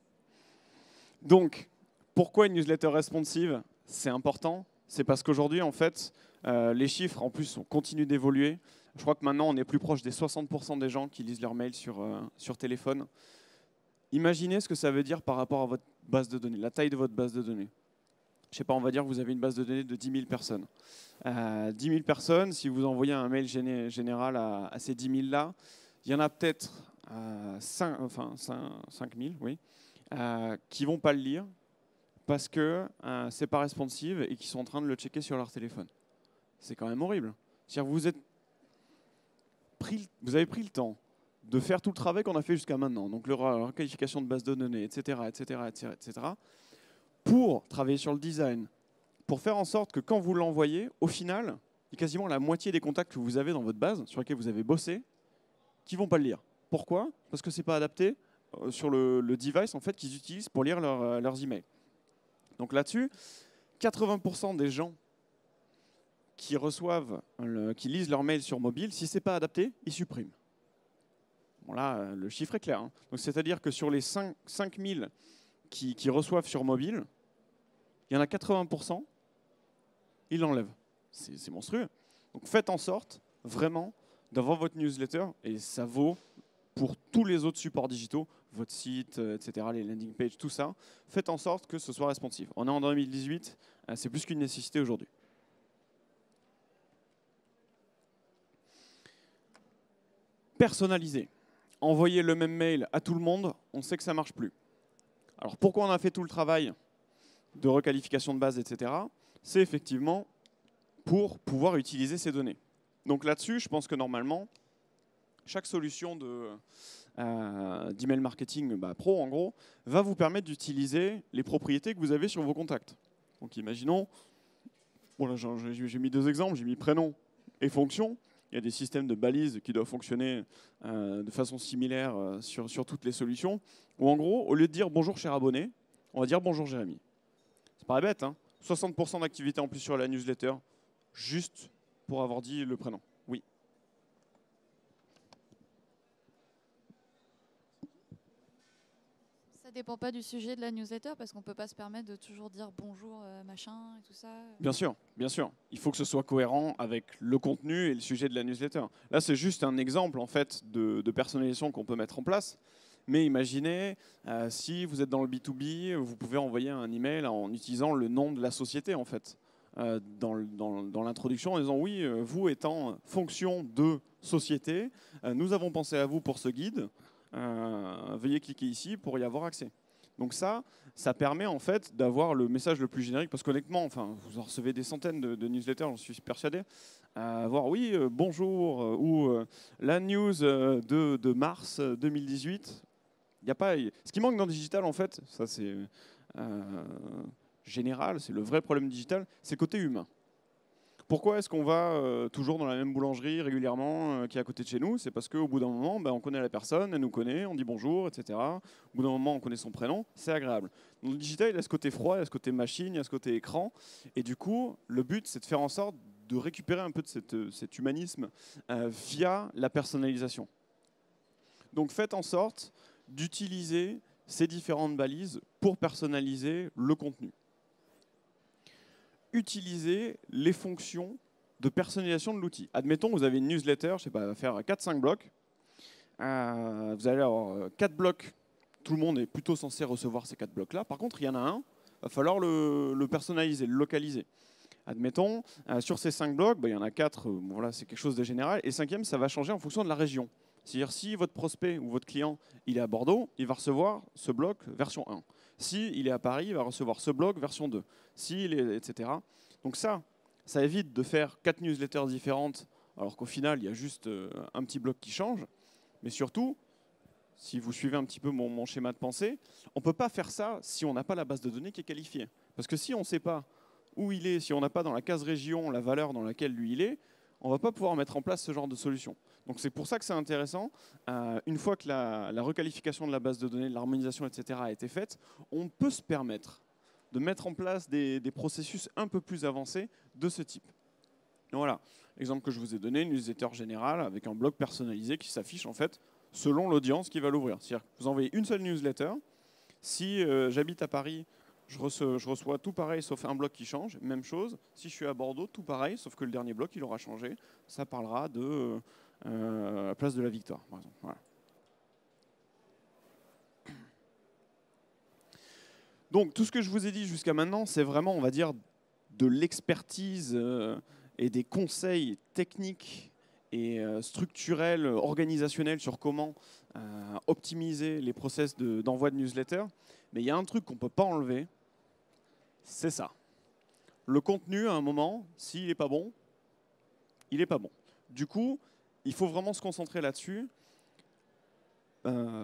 Speaker 2: Donc, pourquoi une newsletter responsive? C'est important. C'est parce qu'aujourd'hui, en fait, les chiffres, en plus, continuent d'évoluer. Je crois que maintenant, on est plus proche des 60% des gens qui lisent leurs mails sur téléphone. Imaginez ce que ça veut dire par rapport à votre base de données, la taille de votre base de données. Je ne sais pas, on va dire que vous avez une base de données de 10 000 personnes. 10 000 personnes, si vous envoyez un mail général à ces 10 000-là, il y en a peut-être 5 000 oui, qui ne vont pas le lire parce que ce n'est pas responsive et qui sont en train de le checker sur leur téléphone. C'est quand même horrible. C'est-à-dire vous avez pris le temps de faire tout le travail qu'on a fait jusqu'à maintenant, donc la requalification de base de données, etc., pour travailler sur le design, pour faire en sorte que quand vous l'envoyez, au final, il y a quasiment la moitié des contacts que vous avez dans votre base, sur lesquels vous avez bossé, qui ne vont pas le lire. Pourquoi? Parce que ce n'est pas adapté sur le device en fait, qu'ils utilisent pour lire leurs emails. Donc là-dessus, 80% des gens qui lisent leur mail sur mobile, si ce n'est pas adapté, ils suppriment. Bon là, le chiffre est clair. Hein. Donc c'est-à-dire que sur les 5 000 qui reçoivent sur mobile, il y en a 80%, ils l'enlèvent. C'est monstrueux. Donc faites en sorte, vraiment, d'avoir votre newsletter, et ça vaut pour tous les autres supports digitaux, votre site, etc., les landing pages, tout ça. Faites en sorte que ce soit responsive. On est en 2018, c'est plus qu'une nécessité aujourd'hui. Personnaliser. Envoyer le même mail à tout le monde, on sait que ça ne marche plus. Alors pourquoi on a fait tout le travail de requalification de base, etc. C'est effectivement pour pouvoir utiliser ces données. Donc là-dessus, je pense que normalement, chaque solution d'email marketing pro, en gros, va vous permettre d'utiliser les propriétés que vous avez sur vos contacts. Donc imaginons, bon là j'ai mis 2 exemples, j'ai mis prénom et fonction. Il y a des systèmes de balises qui doivent fonctionner de façon similaire sur toutes les solutions. Ou en gros, au lieu de dire bonjour cher abonné, on va dire bonjour Jérémy. Ça paraît bête, hein, 60% d'activité en plus sur la newsletter, juste pour avoir dit le prénom. Oui.
Speaker 3: Ça dépend pas du sujet de la newsletter parce qu'on peut pas se permettre de toujours dire bonjour machin et tout ça.
Speaker 2: Bien sûr, bien sûr. Il faut que ce soit cohérent avec le contenu et le sujet de la newsletter. Là, c'est juste un exemple en fait de personnalisation qu'on peut mettre en place. Mais imaginez, si vous êtes dans le B2B, vous pouvez envoyer un email en utilisant le nom de la société en fait, dans l'introduction en disant oui, vous étant fonction de société, nous avons pensé à vous pour ce guide. Veuillez cliquer ici pour y avoir accès. Donc ça permet en fait d'avoir le message le plus générique, parce qu'honnêtement, enfin, vous en recevez des centaines de newsletters, j'en suis persuadé. Voir oui, bonjour, ou la news de mars 2018. Y a pas, ce qui manque dans le digital, en fait, ça c'est général, c'est le vrai problème digital, c'est côté humain. Pourquoi est-ce qu'on va toujours dans la même boulangerie régulièrement qui est à côté de chez nous? C'est parce qu'au bout d'un moment, on connaît la personne, elle nous connaît, on dit bonjour, etc. Au bout d'un moment, on connaît son prénom, c'est agréable. Dans le digital, il y a ce côté froid, il y a ce côté machine, il y a ce côté écran. Et du coup, le but, c'est de faire en sorte de récupérer un peu de cet humanisme via la personnalisation. Donc faites en sorte d'utiliser ces différentes balises pour personnaliser le contenu. Utilisez les fonctions de personnalisation de l'outil. Admettons que vous avez une newsletter, je ne sais pas, elle va faire 4-5 blocs. Vous allez avoir 4 blocs. Tout le monde est plutôt censé recevoir ces 4 blocs-là. Par contre, il y en a un, va falloir le personnaliser, le localiser. Admettons, sur ces 5 blocs, il y en a 4, voilà, c'est quelque chose de général, et 5e, ça va changer en fonction de la région. C'est-à-dire si votre prospect ou votre client il est à Bordeaux, il va recevoir ce bloc version 1. S'il est à Paris, il va recevoir ce bloc version 2. S'il est, etc. Donc ça évite de faire 4 newsletters différentes, alors qu'au final, il y a juste un petit bloc qui change. Mais surtout, si vous suivez un petit peu mon schéma de pensée, on ne peut pas faire ça si on n'a pas la base de données qui est qualifiée. Parce que si on ne sait pas où il est, si on n'a pas dans la case région la valeur dans laquelle lui il est, on ne va pas pouvoir mettre en place ce genre de solution. Donc c'est pour ça que c'est intéressant. Une fois que la requalification de la base de données, l'harmonisation, etc. a été faite, on peut se permettre de mettre en place des processus un peu plus avancés de ce type. Et voilà, l'exemple que je vous ai donné, une newsletter générale avec un blog personnalisé qui s'affiche en fait selon l'audience qui va l'ouvrir. C'est-à-dire que vous envoyez une seule newsletter. Si j'habite à Paris, je reçois tout pareil sauf un bloc qui change. Même chose, si je suis à Bordeaux, tout pareil, sauf que le dernier bloc, il aura changé. Ça parlera de la place de la Victoire, par exemple. Voilà. Donc, tout ce que je vous ai dit jusqu'à maintenant, c'est vraiment, on va dire, de l'expertise et des conseils techniques et structurels, organisationnels sur comment optimiser les process d'envoi de newsletter. Mais il y a un truc qu'on ne peut pas enlever, c'est ça. Le contenu, à un moment, s'il n'est pas bon, il n'est pas bon. Du coup, il faut vraiment se concentrer là-dessus,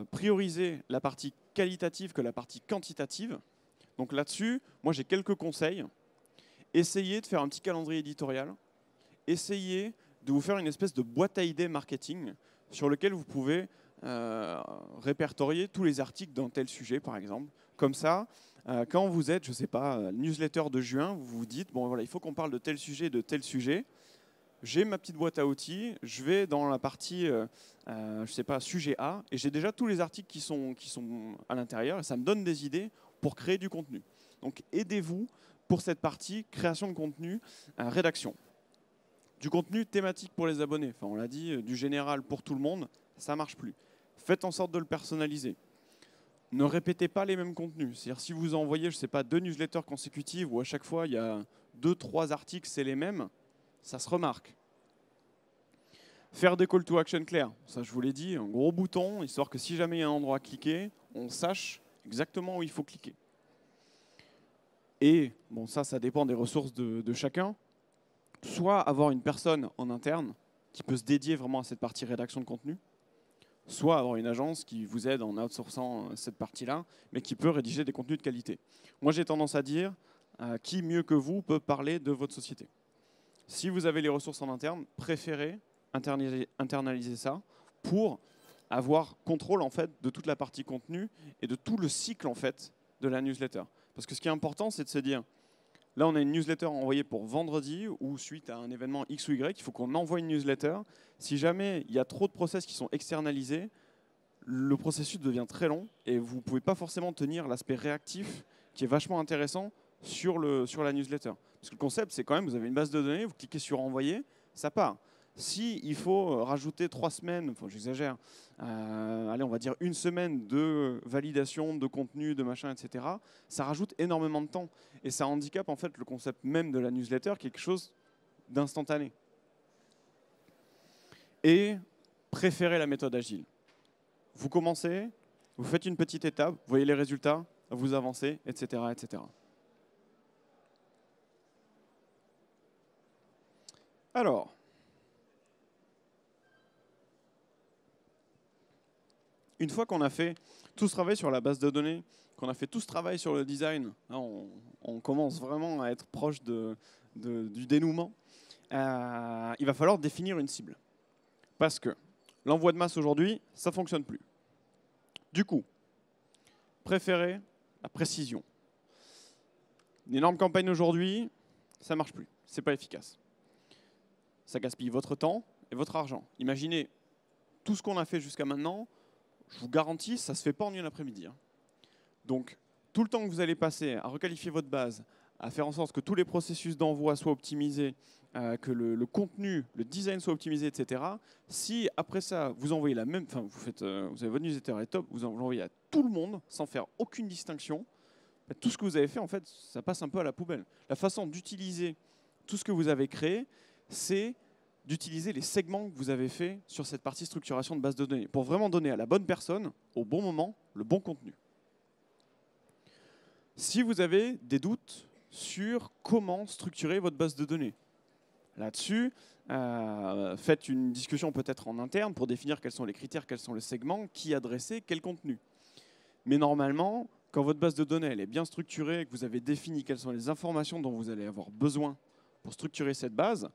Speaker 2: prioriser la partie qualitative que la partie quantitative. Donc là-dessus, moi j'ai quelques conseils. Essayez de faire un petit calendrier éditorial. Essayez de vous faire une espèce de boîte à idées marketing sur lequel vous pouvez répertorier tous les articles d'un tel sujet, par exemple. Comme ça, quand vous êtes, je ne sais pas, newsletter de juin, vous vous dites, bon voilà, il faut qu'on parle de tel sujet. J'ai ma petite boîte à outils, je vais dans la partie, je sais pas, sujet A, et j'ai déjà tous les articles qui sont à l'intérieur, et ça me donne des idées pour créer du contenu. Donc aidez-vous pour cette partie création de contenu, rédaction. Du contenu thématique pour les abonnés, enfin on l'a dit, du général pour tout le monde, ça ne marche plus. Faites en sorte de le personnaliser. Ne répétez pas les mêmes contenus. C'est-à-dire si vous envoyez, je sais pas, 2 newsletters consécutives où à chaque fois il y a 2-3 articles, c'est les mêmes, ça se remarque. Faire des call to action clairs, ça je vous l'ai dit, un gros bouton, histoire que si jamais il y a un endroit à cliquer, on sache exactement où il faut cliquer. Et, bon ça dépend des ressources de chacun, soit avoir une personne en interne qui peut se dédier vraiment à cette partie rédaction de contenu, soit avoir une agence qui vous aide en outsourçant cette partie-là, mais qui peut rédiger des contenus de qualité. Moi j'ai tendance à dire, qui mieux que vous peut parler de votre société. Si vous avez les ressources en interne, préférez internaliser ça pour avoir contrôle en fait de toute la partie contenu et de tout le cycle en fait de la newsletter. Parce que ce qui est important, c'est de se dire, là on a une newsletter envoyée pour vendredi ou suite à un événement X ou Y, il faut qu'on envoie une newsletter. Si jamais il y a trop de process qui sont externalisés, le processus devient très long et vous ne pouvez pas forcément tenir l'aspect réactif qui est vachement intéressant sur la newsletter. Parce que le concept, c'est quand même, vous avez une base de données, vous cliquez sur envoyer, ça part. Si il faut rajouter 3 semaines, enfin j'exagère, allez, on va dire 1 semaine de validation, de contenu, de machin, etc., ça rajoute énormément de temps. Et ça handicape en fait le concept même de la newsletter, quelque chose d'instantané. Et préférez la méthode agile. Vous commencez, vous faites une petite étape, vous voyez les résultats, vous avancez, etc., etc. Alors, une fois qu'on a fait tout ce travail sur la base de données, qu'on a fait tout ce travail sur le design, là on commence vraiment à être proche du dénouement, il va falloir définir une cible. Parce que l'envoi de masse aujourd'hui, ça ne fonctionne plus. Du coup, préférez la précision. Une énorme campagne aujourd'hui, ça ne marche plus, ce n'est pas efficace. Ça gaspille votre temps et votre argent. Imaginez tout ce qu'on a fait jusqu'à maintenant, je vous garantis, ça ne se fait pas en une après-midi. Donc, tout le temps que vous allez passer à requalifier votre base, à faire en sorte que tous les processus d'envoi soient optimisés, que le contenu, le design soit optimisé, etc. Si après ça, vous envoyez la même, enfin, vous avez votre newsletter est top, vous l'envoyez à tout le monde sans faire aucune distinction, tout ce que vous avez fait, en fait, ça passe un peu à la poubelle. La façon d'utiliser tout ce que vous avez créé, c'est d'utiliser les segments que vous avez fait sur cette partie structuration de base de données pour vraiment donner à la bonne personne, au bon moment, le bon contenu. Si vous avez des doutes sur comment structurer votre base de données, là-dessus, faites une discussion peut-être en interne pour définir quels sont les critères, quels sont les segments, qui adresser, quel contenu. Mais normalement, quand votre base de données elle est bien structurée et que vous avez défini quelles sont les informations dont vous allez avoir besoin pour structurer cette base,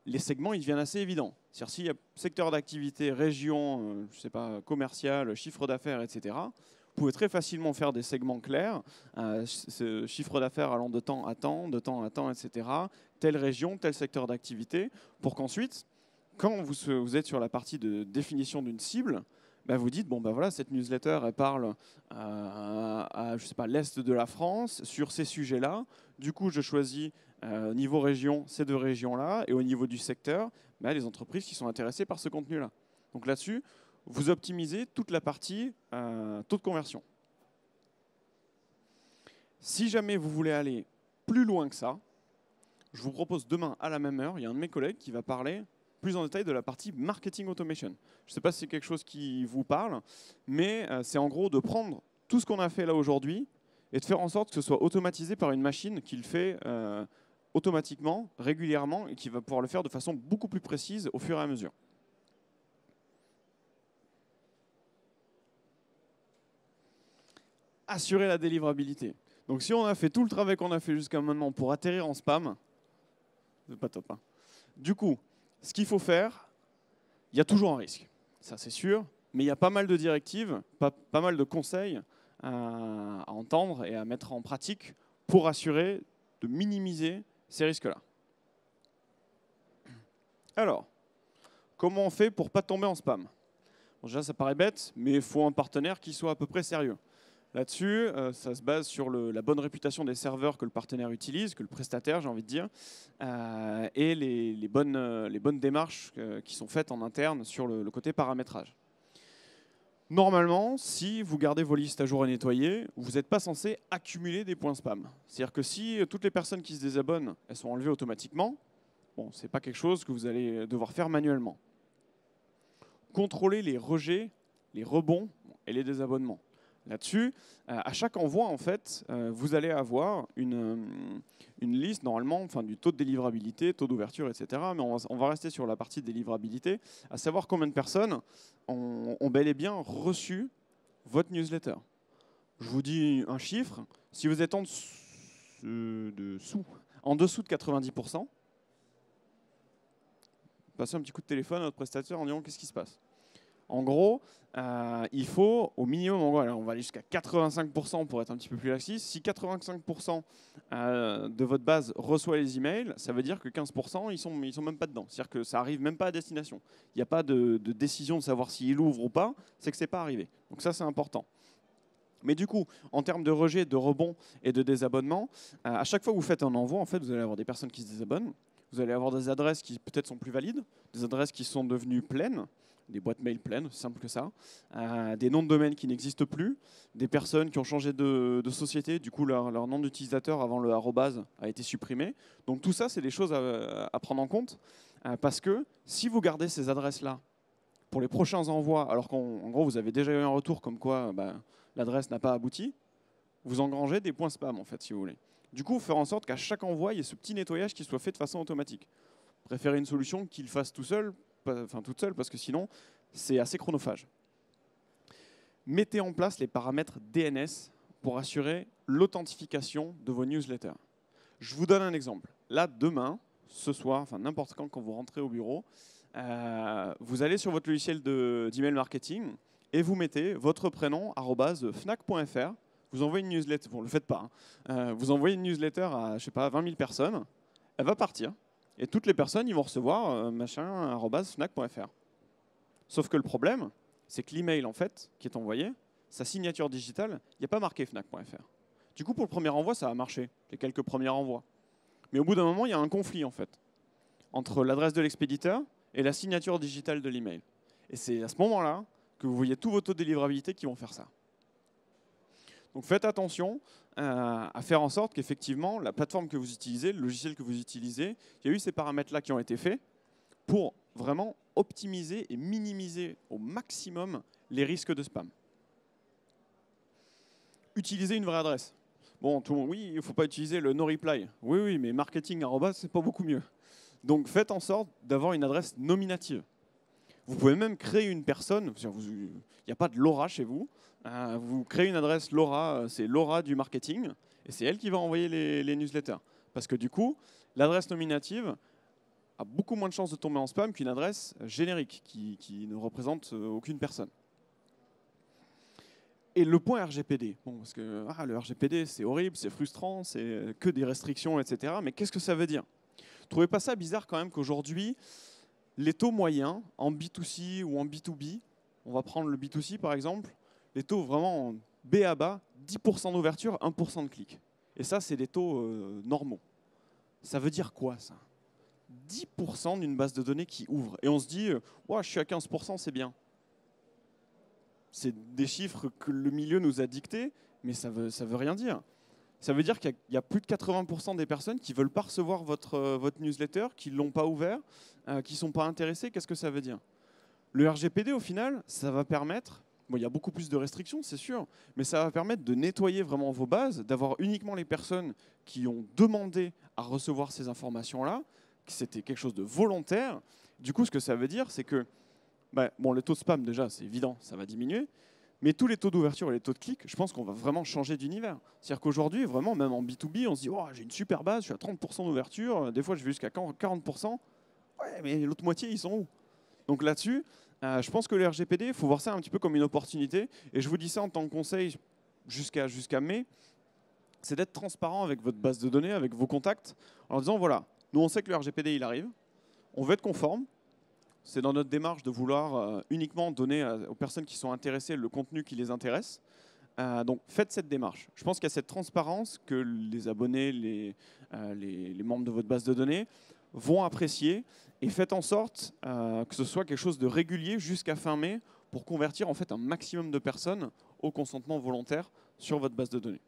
Speaker 2: les segments ils deviennent assez évidents. C'est-à-dire s'il y a secteur d'activité, région, je sais pas, commercial, chiffre d'affaires, etc., vous pouvez très facilement faire des segments clairs, ce chiffre d'affaires allant de temps à temps, etc., telle région, tel secteur d'activité, pour qu'ensuite, quand vous êtes sur la partie de définition d'une cible, vous dites, bon, voilà, cette newsletter, elle parle à je sais pas, l'Est de la France sur ces sujets-là. Du coup, je choisis au niveau région ces deux régions-là et au niveau du secteur, les entreprises qui sont intéressées par ce contenu-là. Donc là-dessus, vous optimisez toute la partie taux de conversion. Si jamais vous voulez aller plus loin que ça, je vous propose demain à la même heure, il y a un de mes collègues qui va parler plus en détail de la partie marketing automation. Je ne sais pas si c'est quelque chose qui vous parle, mais c'est en gros de prendre tout ce qu'on a fait là aujourd'hui et de faire en sorte que ce soit automatisé par une machine qui le fait automatiquement, régulièrement, et qui va pouvoir le faire de façon beaucoup plus précise au fur et à mesure. Assurer la délivrabilité. Donc si on a fait tout le travail qu'on a fait jusqu'à maintenant pour atterrir en spam, c'est pas top. Hein. Du coup, ce qu'il faut faire, il y a toujours un risque, ça c'est sûr, mais il y a pas mal de directives, pas mal de conseils à entendre et à mettre en pratique pour assurer de minimiser ces risques-là. Alors, comment on fait pour ne pas tomber en spam? Bon, déjà, ça paraît bête, mais il faut un partenaire qui soit à peu près sérieux. Là-dessus, ça se base sur la bonne réputation des serveurs que le partenaire utilise, que le prestataire, j'ai envie de dire, et les bonnes démarches qui sont faites en interne sur le côté paramétrage. Normalement, si vous gardez vos listes à jour et nettoyées, vous n'êtes pas censé accumuler des points spam. C'est-à-dire que si toutes les personnes qui se désabonnent, elles sont enlevées automatiquement, bon, ce n'est pas quelque chose que vous allez devoir faire manuellement. Contrôlez les rejets, les rebonds et les désabonnements. Là-dessus, à chaque envoi, en fait, vous allez avoir une liste, normalement, enfin, du taux de délivrabilité, taux d'ouverture, etc. Mais on va rester sur la partie de délivrabilité, à savoir combien de personnes ont bel et bien reçu votre newsletter. Je vous dis un chiffre. Si vous êtes en dessous de 90%, passez un petit coup de téléphone à notre prestataire en disant qu'est-ce qui se passe. En gros, il faut au minimum, on va aller jusqu'à 85% pour être un petit peu plus laxiste. Si 85% de votre base reçoit les emails, ça veut dire que 15% ils sont même pas dedans. C'est-à-dire que ça arrive même pas à destination. Il n'y a pas de décision de savoir s'il ouvre ou pas, c'est que c'est pas arrivé. Donc ça, c'est important. Mais du coup, en termes de rejet, de rebond et de désabonnement, à chaque fois que vous faites un envoi, en fait, vous allez avoir des personnes qui se désabonnent. Vous allez avoir des adresses qui peut-être sont plus valides, des adresses qui sont devenues pleines, des boîtes mail pleines, c'est simple que ça, des noms de domaine qui n'existent plus, des personnes qui ont changé de société, du coup leur nom d'utilisateur avant le arrobase a été supprimé. Donc tout ça, c'est des choses à prendre en compte, parce que si vous gardez ces adresses-là pour les prochains envois, alors qu'en gros vous avez déjà eu un retour comme quoi l'adresse n'a pas abouti, vous engrangez des points spam en fait, si vous voulez. Du coup, faire en sorte qu'à chaque envoi, il y ait ce petit nettoyage qui soit fait de façon automatique. Préférez une solution qui le fasse toute seule, parce que sinon, c'est assez chronophage. Mettez en place les paramètres DNS pour assurer l'authentification de vos newsletters. Je vous donne un exemple. Là, demain, ce soir, enfin n'importe quand vous rentrez au bureau, vous allez sur votre logiciel d'email marketing et vous mettez votre prénom @fnac.fr. Vous envoyez une newsletter, bon, ne le faites pas, hein. Vous envoyez une newsletter à, je sais pas, 20 000 personnes, elle va partir, et toutes les personnes, ils vont recevoir @fnac.fr. Sauf que le problème, c'est que l'email, en fait, qui est envoyé, sa signature digitale, il n'y a pas marqué fnac.fr. Du coup, pour le premier envoi, ça a marché, les quelques premiers envois. Mais au bout d'un moment, il y a un conflit, en fait, entre l'adresse de l'expéditeur et la signature digitale de l'email. Et c'est à ce moment-là que vous voyez tous vos taux de délivrabilité qui vont faire ça. Donc faites attention à faire en sorte qu'effectivement, la plateforme que vous utilisez, le logiciel que vous utilisez, il y a eu ces paramètres-là qui ont été faits pour vraiment optimiser et minimiser au maximum les risques de spam. Utilisez une vraie adresse. Bon, oui, il ne faut pas utiliser le no-reply. Oui, mais marketing @, c'est pas beaucoup mieux. Donc faites en sorte d'avoir une adresse nominative. Vous pouvez même créer une personne, il n'y a pas de Laura chez vous, vous créez une adresse Laura, c'est Laura du marketing, et c'est elle qui va envoyer les newsletters. Parce que du coup, l'adresse nominative a beaucoup moins de chances de tomber en spam qu'une adresse générique qui ne représente aucune personne. Et le point RGPD, bon, parce que le RGPD c'est horrible, c'est frustrant, c'est que des restrictions, etc. Mais qu'est-ce que ça veut dire? Trouvez pas ça bizarre quand même qu'aujourd'hui, les taux moyens en B2C ou en B2B, on va prendre le B2C par exemple, les taux vraiment en B à bas, 10% d'ouverture, 1% de clic. Et ça, c'est des taux normaux. Ça veut dire quoi ça? 10% d'une base de données qui ouvre. Et on se dit, je suis à 15%, c'est bien. C'est des chiffres que le milieu nous a dictés, mais ça veut rien dire. Ça veut dire qu'il y a plus de 80% des personnes qui ne veulent pas recevoir votre newsletter, qui ne l'ont pas ouvert, qui ne sont pas intéressés. Qu'est-ce que ça veut dire? Le RGPD, au final, ça va permettre, il y a beaucoup plus de restrictions, c'est sûr, mais ça va permettre de nettoyer vraiment vos bases, d'avoir uniquement les personnes qui ont demandé à recevoir ces informations-là, que c'était quelque chose de volontaire. Du coup, ce que ça veut dire, c'est que le taux de spam, déjà, c'est évident, ça va diminuer. Mais tous les taux d'ouverture et les taux de clic, je pense qu'on va vraiment changer d'univers. C'est-à-dire qu'aujourd'hui, vraiment, même en B2B, on se dit j'ai une super base, je suis à 30% d'ouverture, des fois je vais jusqu'à 40%. Ouais, mais l'autre moitié, ils sont où? Donc là-dessus, je pense que le RGPD, il faut voir ça un petit peu comme une opportunité. Et je vous dis ça en tant que conseil jusqu'à mai, c'est d'être transparent avec votre base de données, avec vos contacts, en disant voilà, nous on sait que le RGPD il arrive, on veut être conforme. C'est dans notre démarche de vouloir uniquement donner aux personnes qui sont intéressées le contenu qui les intéresse. Donc faites cette démarche. Je pense qu'il y a cette transparence que les abonnés, les membres de votre base de données vont apprécier, et faites en sorte que ce soit quelque chose de régulier jusqu'à fin mai pour convertir en fait un maximum de personnes au consentement volontaire sur votre base de données.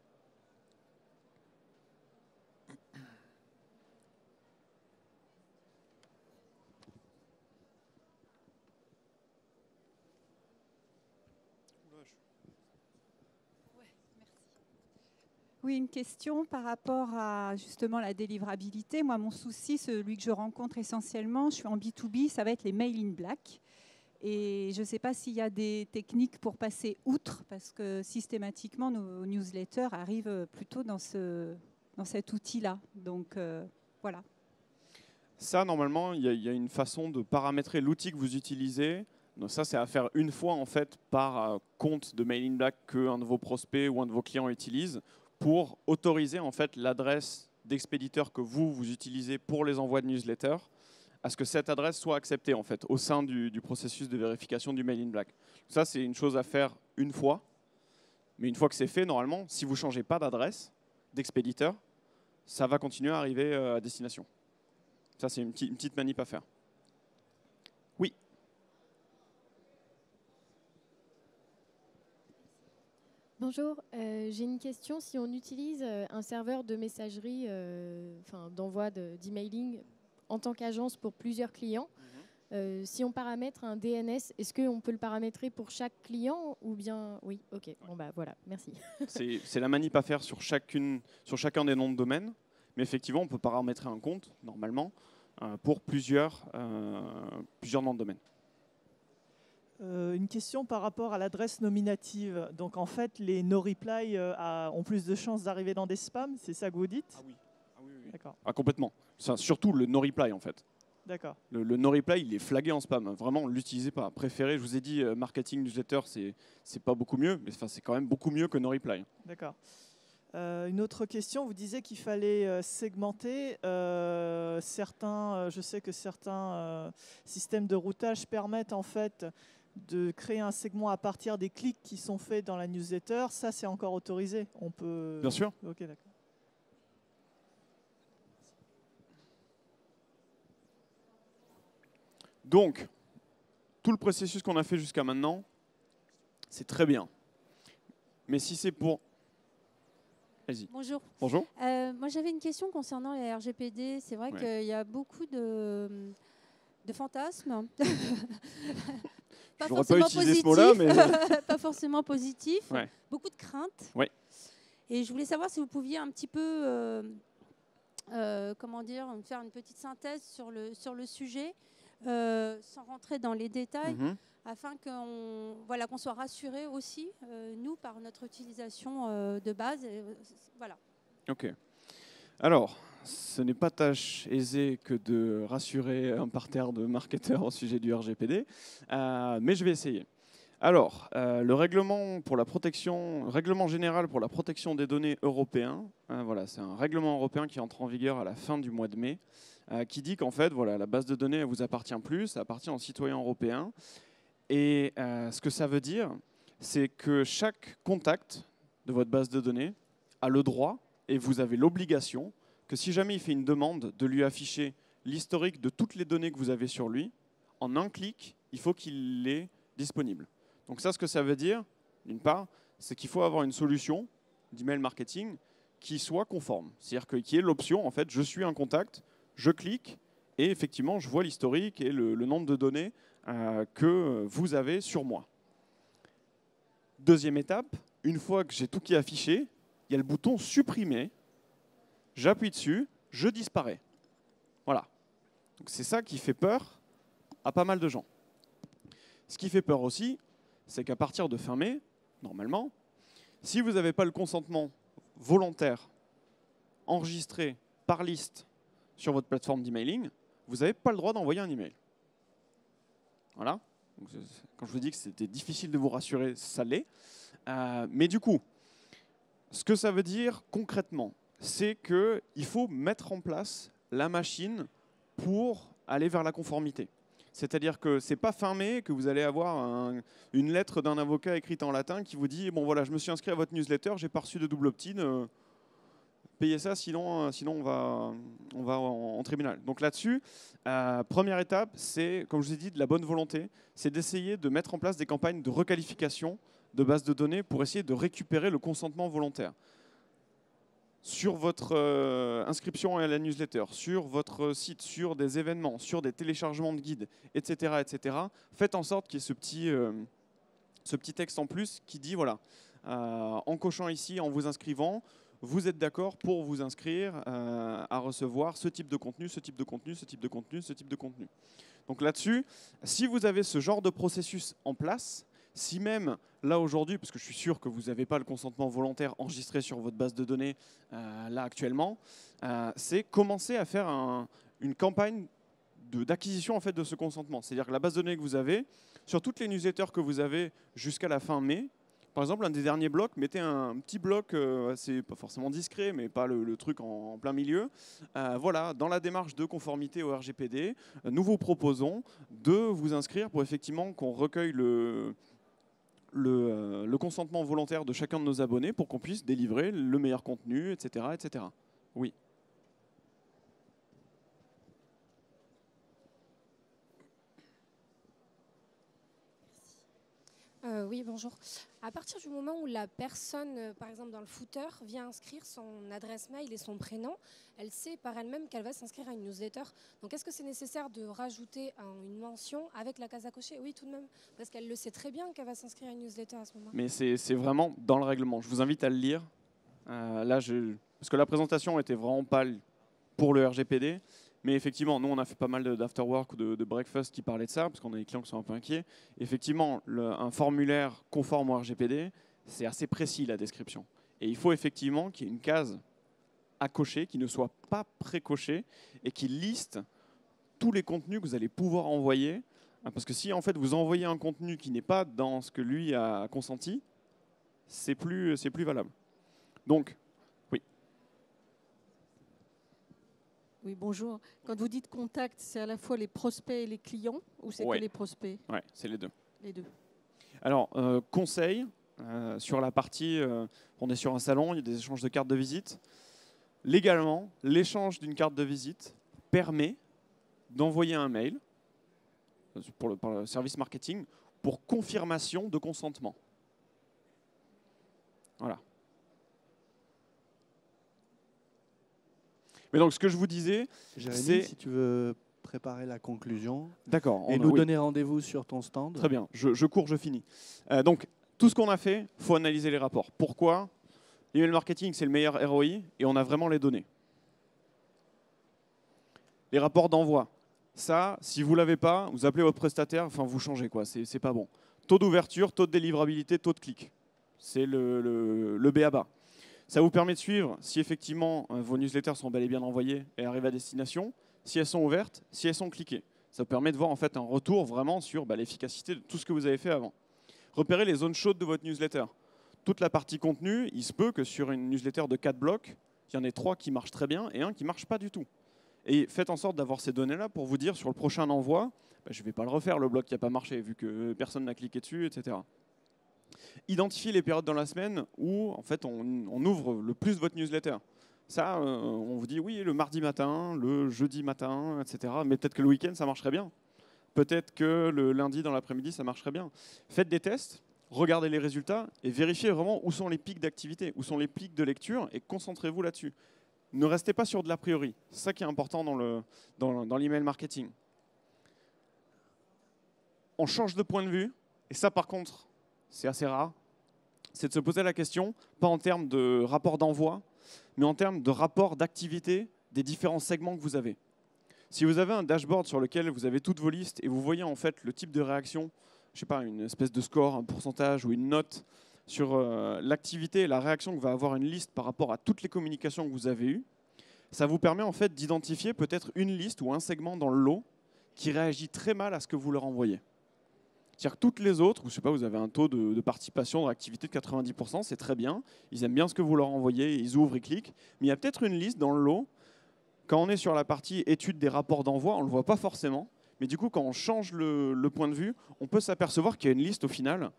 Speaker 5: Oui, une question par rapport à justement la délivrabilité. Moi, mon souci, celui que je rencontre essentiellement, je suis en B2B, ça va être les mails in black. Et je ne sais pas s'il y a des techniques pour passer outre, parce que systématiquement, nos newsletters arrivent plutôt dans cet outil-là. Donc, voilà. Ça,
Speaker 2: normalement, il y a une façon de paramétrer l'outil que vous utilisez. Donc ça, c'est à faire une fois en fait par compte de mail in black qu'un de vos prospects ou un de vos clients utilise, pour autoriser en fait l'adresse d'expéditeur que vous utilisez pour les envois de newsletters, à ce que cette adresse soit acceptée en fait au sein du processus de vérification du mail in black. Ça, c'est une chose à faire une fois, mais une fois que c'est fait, normalement, si vous ne changez pas d'adresse d'expéditeur, ça va continuer à arriver à destination. Ça, c'est une petite manip à faire. Oui.
Speaker 6: Bonjour, j'ai une question. Si on utilise un serveur de messagerie, d'envoi d'emailing en tant qu'agence pour plusieurs clients, si on paramètre un DNS, est-ce qu'on peut le paramétrer pour chaque client ou bien... Oui, ok, bon bah voilà, merci.
Speaker 2: C'est la manip à faire sur chacun des noms de domaine, mais effectivement, on peut paramétrer un compte, normalement, pour plusieurs noms de domaine.
Speaker 4: Une question par rapport à l'adresse nominative. Donc en fait, les no-reply ont plus de chances d'arriver dans des spams, c'est ça que vous dites?
Speaker 2: Ah oui.
Speaker 4: D'accord.
Speaker 2: Ah, complètement. Surtout le no-reply en fait.
Speaker 4: D'accord.
Speaker 2: Le no-reply, il est flagué en spam. Vraiment, ne l'utilisez pas. Préférez, je vous ai dit, marketing newsletter, c'est pas beaucoup mieux, mais c'est quand même beaucoup mieux que no-reply.
Speaker 4: D'accord. Une autre question, vous disiez qu'il fallait segmenter. Je sais que certains systèmes de routage permettent en fait de créer un segment à partir des clics qui sont faits dans la newsletter. Ça, c'est encore autorisé. On peut...
Speaker 2: Bien sûr.
Speaker 4: Ok, d'accord.
Speaker 2: Donc, tout le processus qu'on a fait jusqu'à maintenant, c'est très bien. Mais si c'est pour Vas-y.
Speaker 7: Bonjour.
Speaker 2: Bonjour.
Speaker 7: Moi, j'avais une question concernant les RGPD. C'est vrai qu'il y a beaucoup de fantasmes. Pas
Speaker 2: Je n'aurais pas utilisé ce mot-là, mais...
Speaker 7: pas forcément positifs.
Speaker 2: Ouais.
Speaker 7: Beaucoup de craintes.
Speaker 2: Ouais.
Speaker 7: Et je voulais savoir si vous pouviez un petit peu, comment dire, faire une petite synthèse sur le sujet, sans rentrer dans les détails, afin qu'on soit rassuré aussi, nous, par notre utilisation de base. Voilà.
Speaker 2: Ok. Alors, ce n'est pas tâche aisée que de rassurer un parterre de marketeurs au sujet du RGPD, mais je vais essayer. Alors, le règlement général pour la protection des données européen, voilà, c'est un règlement européen qui entre en vigueur à la fin du mois de mai, qui dit qu'en fait, voilà, la base de données ne vous appartient plus, ça appartient aux citoyens européens. Et ce que ça veut dire, c'est que chaque contact de votre base de données a le droit, et vous avez l'obligation, que si jamais il fait une demande, de lui afficher l'historique de toutes les données que vous avez sur lui. En un clic, il faut qu'il l'ait disponible. Donc ça, ce que ça veut dire, d'une part, c'est qu'il faut avoir une solution d'email marketing qui soit conforme. C'est-à-dire qu'il y ait l'option, en fait, je suis un contact, je clique, et effectivement, je vois l'historique et le nombre de données que vous avez sur moi. Deuxième étape, une fois que j'ai tout qui est affiché, il y a le bouton supprimer, j'appuie dessus, je disparais. Voilà. Donc c'est ça qui fait peur à pas mal de gens. Ce qui fait peur aussi, c'est qu'à partir de fin mai, normalement, si vous n'avez pas le consentement volontaire enregistré par liste sur votre plateforme d'emailing, vous n'avez pas le droit d'envoyer un email. Voilà. Donc, quand je vous dis que c'était difficile de vous rassurer, ça l'est. Mais du coup, ce que ça veut dire concrètement, c'est qu'il faut mettre en place la machine pour aller vers la conformité. C'est-à-dire que ce n'est pas fin mai que vous allez avoir une lettre d'un avocat écrite en latin qui vous dit « Bon voilà, je me suis inscrit à votre newsletter, j'ai pas reçu de double opt-in, payez ça, sinon on va en tribunal. » Donc là-dessus, première étape, c'est, comme je vous ai dit, de la bonne volonté, c'est d'essayer de mettre en place des campagnes de requalification de bases de données pour essayer de récupérer le consentement volontaire. Sur votre inscription à la newsletter, sur votre site, sur des événements, sur des téléchargements de guides, etc., etc. Faites en sorte qu'il y ait ce petit texte en plus qui dit, voilà, en cochant ici, en vous inscrivant, vous êtes d'accord pour vous inscrire à recevoir ce type de contenu, ce type de contenu, ce type de contenu, ce type de contenu. Donc là-dessus, si vous avez ce genre de processus en place, si même là aujourd'hui, parce que je suis sûr que vous n'avez pas le consentement volontaire enregistré sur votre base de données là actuellement, c'est commencer à faire une campagne d'acquisition en fait, de ce consentement. C'est-à-dire que la base de données que vous avez, sur toutes les newsletters que vous avez jusqu'à la fin mai, par exemple, un des derniers blocs, mettez un petit bloc, c'est pas forcément discret, mais pas le truc en plein milieu. Voilà, dans la démarche de conformité au RGPD, nous vous proposons de vous inscrire pour effectivement qu'on recueille le consentement volontaire de chacun de nos abonnés pour qu'on puisse délivrer le meilleur contenu, etc. etc. Oui.
Speaker 8: Oui, bonjour. À partir du moment où la personne, par exemple dans le footer, vient inscrire son adresse mail et son prénom, elle sait par elle-même qu'elle va s'inscrire à une newsletter. Donc est-ce que c'est nécessaire de rajouter une mention avec la case à cocher? Oui, tout de même, parce qu'elle le sait très bien qu'elle va s'inscrire à une newsletter à ce moment-là.
Speaker 2: Mais c'est vraiment dans le règlement. Je vous invite à le lire. Parce que la présentation était vraiment pas pour le RGPD. Mais effectivement, nous, on a fait pas mal d'afterwork ou de breakfast qui parlaient de ça, parce qu'on a des clients qui sont un peu inquiets. Effectivement, un formulaire conforme au RGPD, c'est assez précis, la description. Et il faut effectivement qu'il y ait une case à cocher, qui ne soit pas pré-cochée, et qui liste tous les contenus que vous allez pouvoir envoyer. Parce que si, en fait, vous envoyez un contenu qui n'est pas dans ce que lui a consenti, c'est plus valable. Donc,
Speaker 9: oui, bonjour. Quand vous dites contact, c'est à la fois les prospects et les clients ou c'est que les prospects?
Speaker 2: Oui, c'est les deux.
Speaker 9: Les deux.
Speaker 2: Alors, conseil, sur la partie, on est sur un salon, il y a des échanges de cartes de visite. Légalement, l'échange d'une carte de visite permet d'envoyer un mail par le service marketing pour confirmation de consentement. Voilà. Mais donc, ce que je vous disais,
Speaker 1: Jérémy, si tu veux préparer la conclusion.
Speaker 2: D'accord.
Speaker 1: Et nous donner rendez-vous sur ton stand.
Speaker 2: Très bien. Je cours, je finis. Donc, tout ce qu'on a fait, il faut analyser les rapports. Pourquoi? L'email marketing, c'est le meilleur ROI et on a vraiment les données. Les rapports d'envoi. Ça, si vous ne l'avez pas, vous appelez votre prestataire, enfin vous changez, quoi. C'est pas bon. Taux d'ouverture, taux de délivrabilité, taux de clic. C'est le b.a.-ba. Ça vous permet de suivre si effectivement vos newsletters sont bel et bien envoyées et arrivent à destination, si elles sont ouvertes, si elles sont cliquées. Ça vous permet de voir en fait un retour vraiment sur l'efficacité de tout ce que vous avez fait avant. Repérez les zones chaudes de votre newsletter. Toute la partie contenu, il se peut que sur une newsletter de 4 blocs, il y en ait 3 qui marchent très bien et un qui ne marche pas du tout. Et faites en sorte d'avoir ces données-là pour vous dire sur le prochain envoi, je ne vais pas le refaire, le bloc qui n'a pas marché, vu que personne n'a cliqué dessus, etc. Identifiez les périodes dans la semaine où en fait, on ouvre le plus votre newsletter. Ça, on vous dit oui, le mardi matin, le jeudi matin, etc. Mais peut-être que le week-end, ça marcherait bien. Peut-être que le lundi dans l'après-midi, ça marcherait bien. Faites des tests, regardez les résultats et vérifiez vraiment où sont les pics d'activité, où sont les pics de lecture et concentrez-vous là-dessus. Ne restez pas sur de l'a priori. C'est ça qui est important dans l'email marketing. On change de point de vue et ça, par contre, c'est assez rare. C'est de se poser la question, pas en termes de rapport d'envoi, mais en termes de rapport d'activité des différents segments que vous avez. Si vous avez un dashboard sur lequel vous avez toutes vos listes et vous voyez en fait le type de réaction, je sais pas, une espèce de score, un pourcentage ou une note sur l'activité et la réaction que va avoir une liste par rapport à toutes les communications que vous avez eues, ça vous permet en fait d'identifier peut-être une liste ou un segment dans le lot qui réagit très mal à ce que vous leur envoyez. C'est-à-dire que toutes les autres, je sais pas, vous avez un taux de participation, de réactivité de 90%, c'est très bien, ils aiment bien ce que vous leur envoyez, ils ouvrent, ils cliquent, mais il y a peut-être une liste dans le lot. Quand on est sur la partie étude des rapports d'envoi, on ne le voit pas forcément. Mais du coup, quand on change le point de vue, on peut s'apercevoir qu'il y a une liste au final.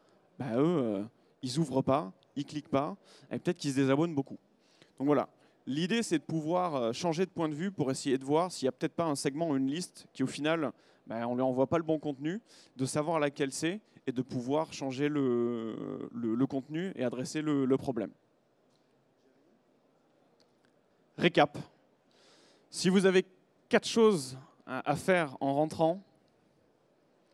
Speaker 2: Eux, ils n'ouvrent pas, ils ne cliquent pas, et peut-être qu'ils se désabonnent beaucoup. Donc voilà, l'idée, c'est de pouvoir changer de point de vue pour essayer de voir s'il n'y a peut-être pas un segment ou une liste qui, au final, on ne lui envoie pas le bon contenu, de savoir laquelle c'est et de pouvoir changer le contenu et adresser le problème. Récap. Si vous avez 4 choses à faire en rentrant,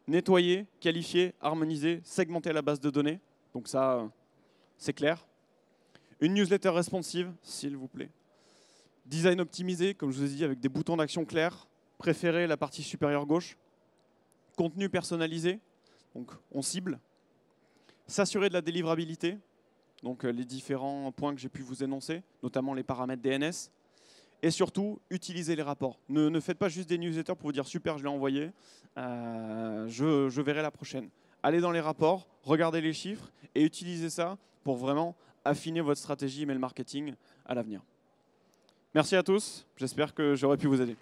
Speaker 2: nettoyer, qualifier, harmoniser, segmenter la base de données. Donc ça, c'est clair. Une newsletter responsive, s'il vous plaît. Design optimisé, comme je vous ai dit, avec des boutons d'action clairs. Préférez la partie supérieure gauche. Contenu personnalisé, donc on cible. S'assurer de la délivrabilité, donc les différents points que j'ai pu vous énoncer, notamment les paramètres DNS. Et surtout, utilisez les rapports. Ne faites pas juste des newsletters pour vous dire « super, je l'ai envoyé, je verrai la prochaine ». Allez dans les rapports, regardez les chiffres et utilisez ça pour vraiment affiner votre stratégie email marketing à l'avenir. Merci à tous, j'espère que j'aurai pu vous aider.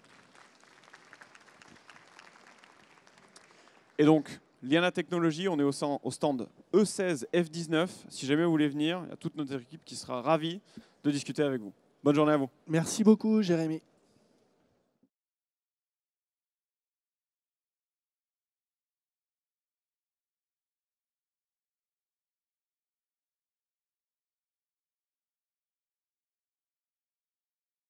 Speaker 2: Et donc, Liana Technologies, on est au stand E16 F19. Si jamais vous voulez venir, il y a toute notre équipe qui sera ravie de discuter avec vous. Bonne journée à vous.
Speaker 1: Merci beaucoup, Jérémy.